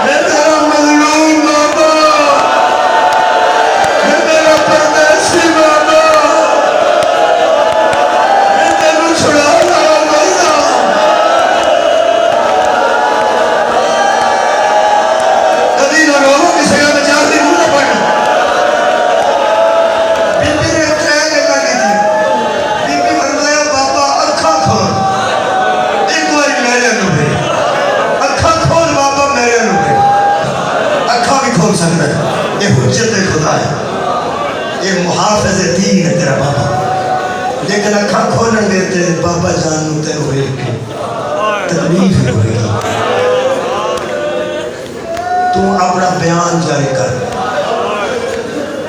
میں تیرا مظلوم بابا میں تیرا پردیسی بابا میں تیرا چھڑا رہا بابا کبھی نہ رو کسی کا بچار دی منہ نہ پڑھنا بی بی نے اترائے لگا لی تھی بی بی فرمایا بابا اکھا کھول ایک باری میرے نوبے اکھا کھول بابا میرے نوبے اکھا بھی کھول سکتا ہے یہ حجت خدا ہے یہ محافظ دین ہے تیرا بابا لیکن اکھا کھولن دیتے بابا جان نوتے ہوئے کہ تکلیف ہوئے تو اپنا بیان جاری کر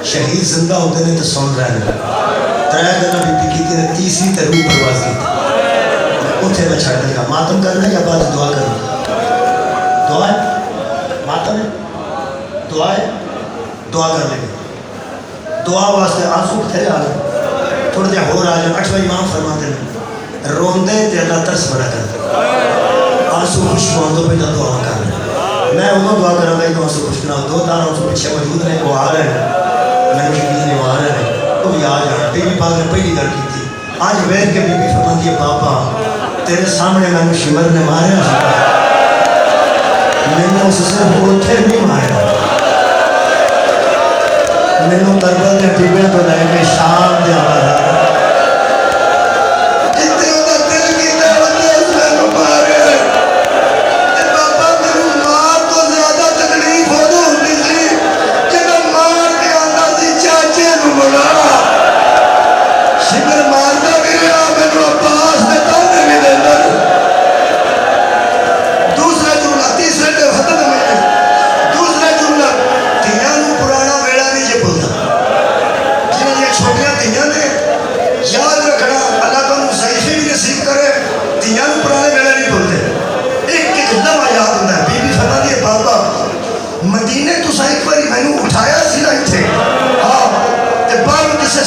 شہید زندہ ہوتے نے تو سن رہے ہیں ترائے دنہ بی بی کی تیرے تیسری تے روح پرواز کی اتھے میں چھڑ دے گا ماتم کرنا ہے یا بعد دعا کرنا دعا ہے ماتم ہے دعا ہے دعا کر لیں گے دعا واسطے آنسو کتھے آگے تھوڑے دے ہو رہا جائے 8 امام فرماتے ہیں روندے تے اللہ ترس بڑا کر دے آنسو خوش باندھو پہ دعا کر لیں میں ادو دعا کرا گا تو اسے پوچھنا دو تارا اس پیچھے موجود نے وہ آ رہے ہیں میں یقین وہ آ رہے ہیں وہ بھی آ جان بی بی پاک نے پہلی گل کی تھی آج ویٹ کے بی بی فرماتی ہے پاپا تیرے سامنے میں شمر نے ماریا میں نے اس سے اوتھے نہیں ماریا میں نے تربت کے ٹیبے تو لے کے شام دیا مارا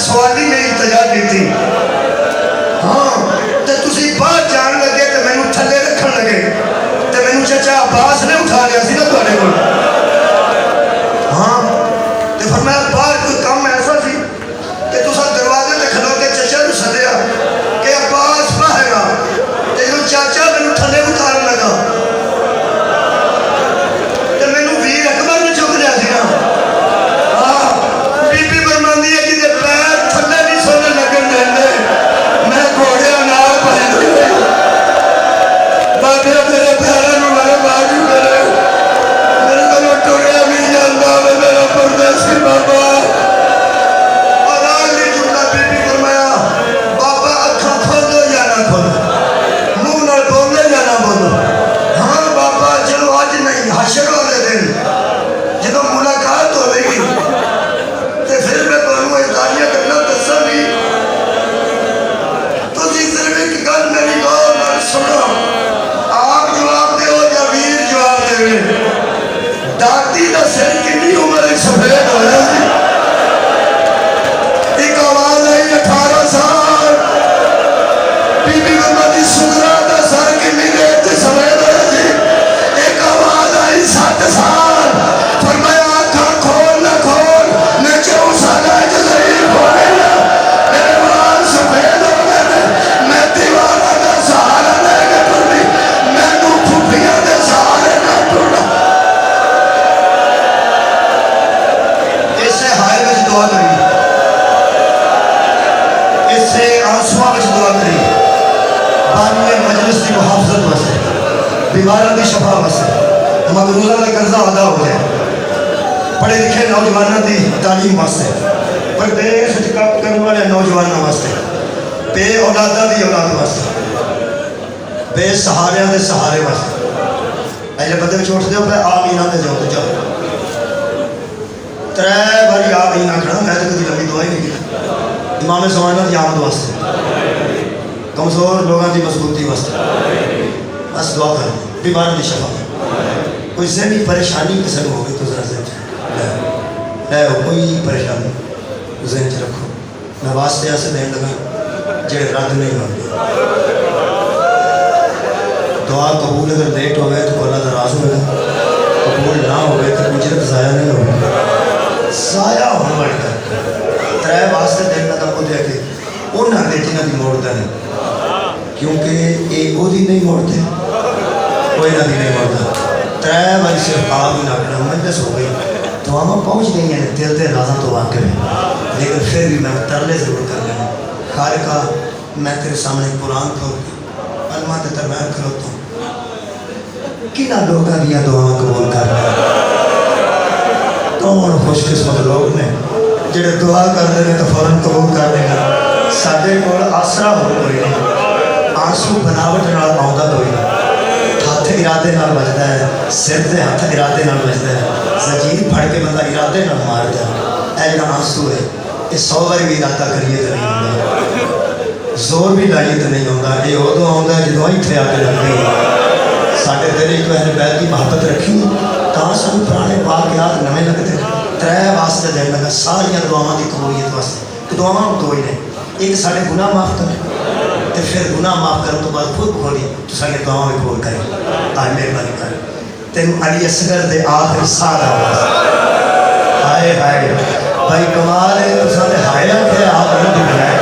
سوالی میں التجا کی تھی ہاں تے تسی باہر جان لگے تے میں نو تھلے رکھن لگے تے میں نو چچا عباس نے اٹھا لیا سی نا تواڈے کول ہاں تے فرمایا باہر کوئی کام ایسا سی کہ تسا دروازے تے کھلو کے چچا نو سدیا کہ عباس باہر آ تے جو چاچا میں نو تھلے اتارن لگا تے میں نو ویر اکبر نے چک لیا سی نا ہاں بی بی برماندی ہے کہ میرے پیارے نو میرے باجو میرے میرے کو ٹوریا بھی جاندا وے میرا پردیسی بابا اور آگے جملہ بی بی فرمایا بابا اکھاں کھولو یا نہ کھولو منہ نال بولو یا نہ بولو ہاں بابا چلو اج نہیں حشر والے دن جدوں ملاقات ہوے گی تے پھر میں تانوں یہ ساریاں گلاں دساں گی تسی صرف ایک گل میری غور نال سنو داتی دا سر کنی عمر ایک سفید ہویا سی ایک آواز آئی 18 سال بی بی محمدی سگرا دا سر کنی ریت سفید ہویا سی ایک آواز آئی 7 سال فرمایا آنکھاں کھول نہ کھول میں 4 سالہ جزائر ہو گیا میرے وال سفید ہو گئے میں دیوارہ دا سہارا لے کے پڑی میں نو پھوپیاں دے سہارے نہ ٹوڑا دعا کری اس سے آنسواں بچ دعا کری بانی مجلس کی محافظت واسطے بیماروں کی شفا واسطے مقروضہ کا قرضہ ادا ہو جائے پڑھے لکھے نوجوانوں کی تعلیم واسطے پردیس کام کرنے والے نوجوانوں واسطے بے اولادہ دی اولاد واسطے بے سہارے دے سہارے واسطے ایسے بندے چھوٹ دے پہ آمینہ دے جاؤ تو جاؤ 3 باری آپ ہی نہ کھڑا میں تو کدی لمبی دعائی نہیں کی امام زمانہ دی آمد واسطے کمزور لوگوں کی مضبوطی واسطے بس دعا کریں بیمار دی شفا کوئی ذہنی پریشانی کسی کو ہوگی تو ذرا ذہن ہے کوئی پریشانی ذہن چ رکھو میں واسطے ایسے دین لگا جڑے رد نہیں ہوگی دعا قبول اگر لیٹ ہو گئے تو اللہ ناراض ہوئے قبول نہ ہو گئے تو اجرت ضائع نہیں ہوگی ضائع ہونے والی گل 3 واسطے دن کا خود ہے کہ انہوں نے جنہوں کی موڑتا نہیں کیونکہ یہ وہ نہیں موڑتے کوئی نہ نہیں موڑتا 3 بار صرف آپ ہی نہ مجلس ہو گئی دعاواں پہنچ گئی ہیں دل کے رازاں تو واقع ہے لیکن پھر بھی میں ترلے ضرور کر لینا خالقہ میں تیرے سامنے قرآن کھول کے علماء کے درمیان کھلوتا ہوں کنہ لوگوں دیا دعاواں قبول کر رہے کون خوش قسمت لوگ نے جڑے دعا کرتے ہیں تو فوراً قبول کر دیں گا ساڈے کول آسرا ہو کوئی نہیں آنسو بناوٹ نال آਉਂਦਾ کوئی نہیں ہاتھ ارادے نال بجدا ہے سر دے ہاتھ ارادے نال بجدا ہے زنجیر پھڑ کے بندہ ارادے نال ماردا ہے اے جڑا آنسو ہے یہ 100 بار بھی ارادہ کریے تو نہیں ہوندا زور بھی لائیے تو نہیں ہوندا یہ ادو آਉਂدا ہے جدوں ایتھے آ کے لگدی ساڈے دل وچ اہل بیت کی محبت رکھی تاں سانوں پرانے واقعات نویں لگتے 3 واسطے دین لگا ساری دعاواں دی قبولیت واسطے دعاواں دو ہی نے ایک سارے گناہ معاف کرے تو پھر گناہ معاف کرنے تو بعد خود بخوری تو سارے دعاواں بھی قبول کرے آج مہربانی کر تین علی اصغر دے آخری سال آواز ہائے ہائے بھائی کمال ہے تو سارے ہائے رکھے آپ نے بھی بنائے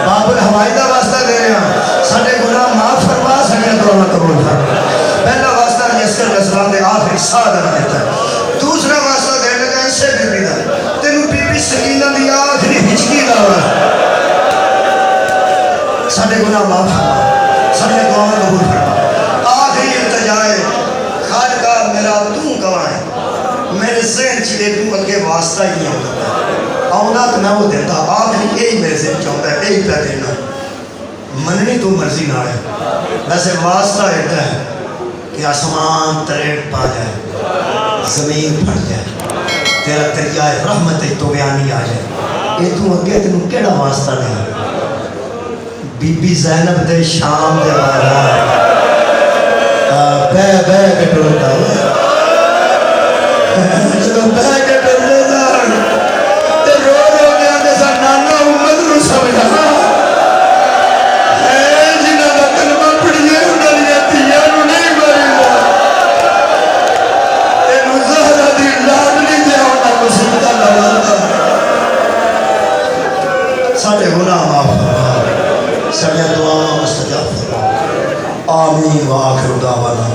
باب الحوائی دا واسطہ دے رہے ہیں سارے گناہ معاف فرما سکے دعا قبول فرما پہلا واسطہ علی اصغر علیہ السلام دے آخری سال آ دیتا ہے دوسرا واسطہ دے لگا ایسے بی بی دا تینوں بی بی سکینہ دی آخری ہچکی دا سارے گناہ معاف فرما سارے دعا قبول فرما آخری التجائے خالقہ میرا تو گواہ ہے میرے ذہن چلے تو اگے واسطہ ہی نہیں ہوتا آؤنا تو میں وہ دیتا آخری یہی میرے ذہن چاہتا ہے یہی پہ دینا مننی تو مرضی نہ ہے ویسے واسطہ ایڈا ہے کہ آسمان تریٹ پا جائے زمین پھٹ جائے تیرا دریائے رحمت تو بیانی آ جائے یہ تو اگے تینوں کیڑا واسطہ نہیں بی بی زینب دے شام دے بارا بے کٹوتا ہوا جب بے کٹوتا تے رو رو گیا دے سا نانا امت رو سمجھا اے جنہ دا کلمہ پڑھئے انہوں نے دیا نو نہیں مریدا اے نو زہرہ دی لاڈلی دے ہونا مصیبتہ لگاتا ساڑھے گناہ معاف فرما ساڑھے دعا مستجاب فرما آمین و آخر دعوانا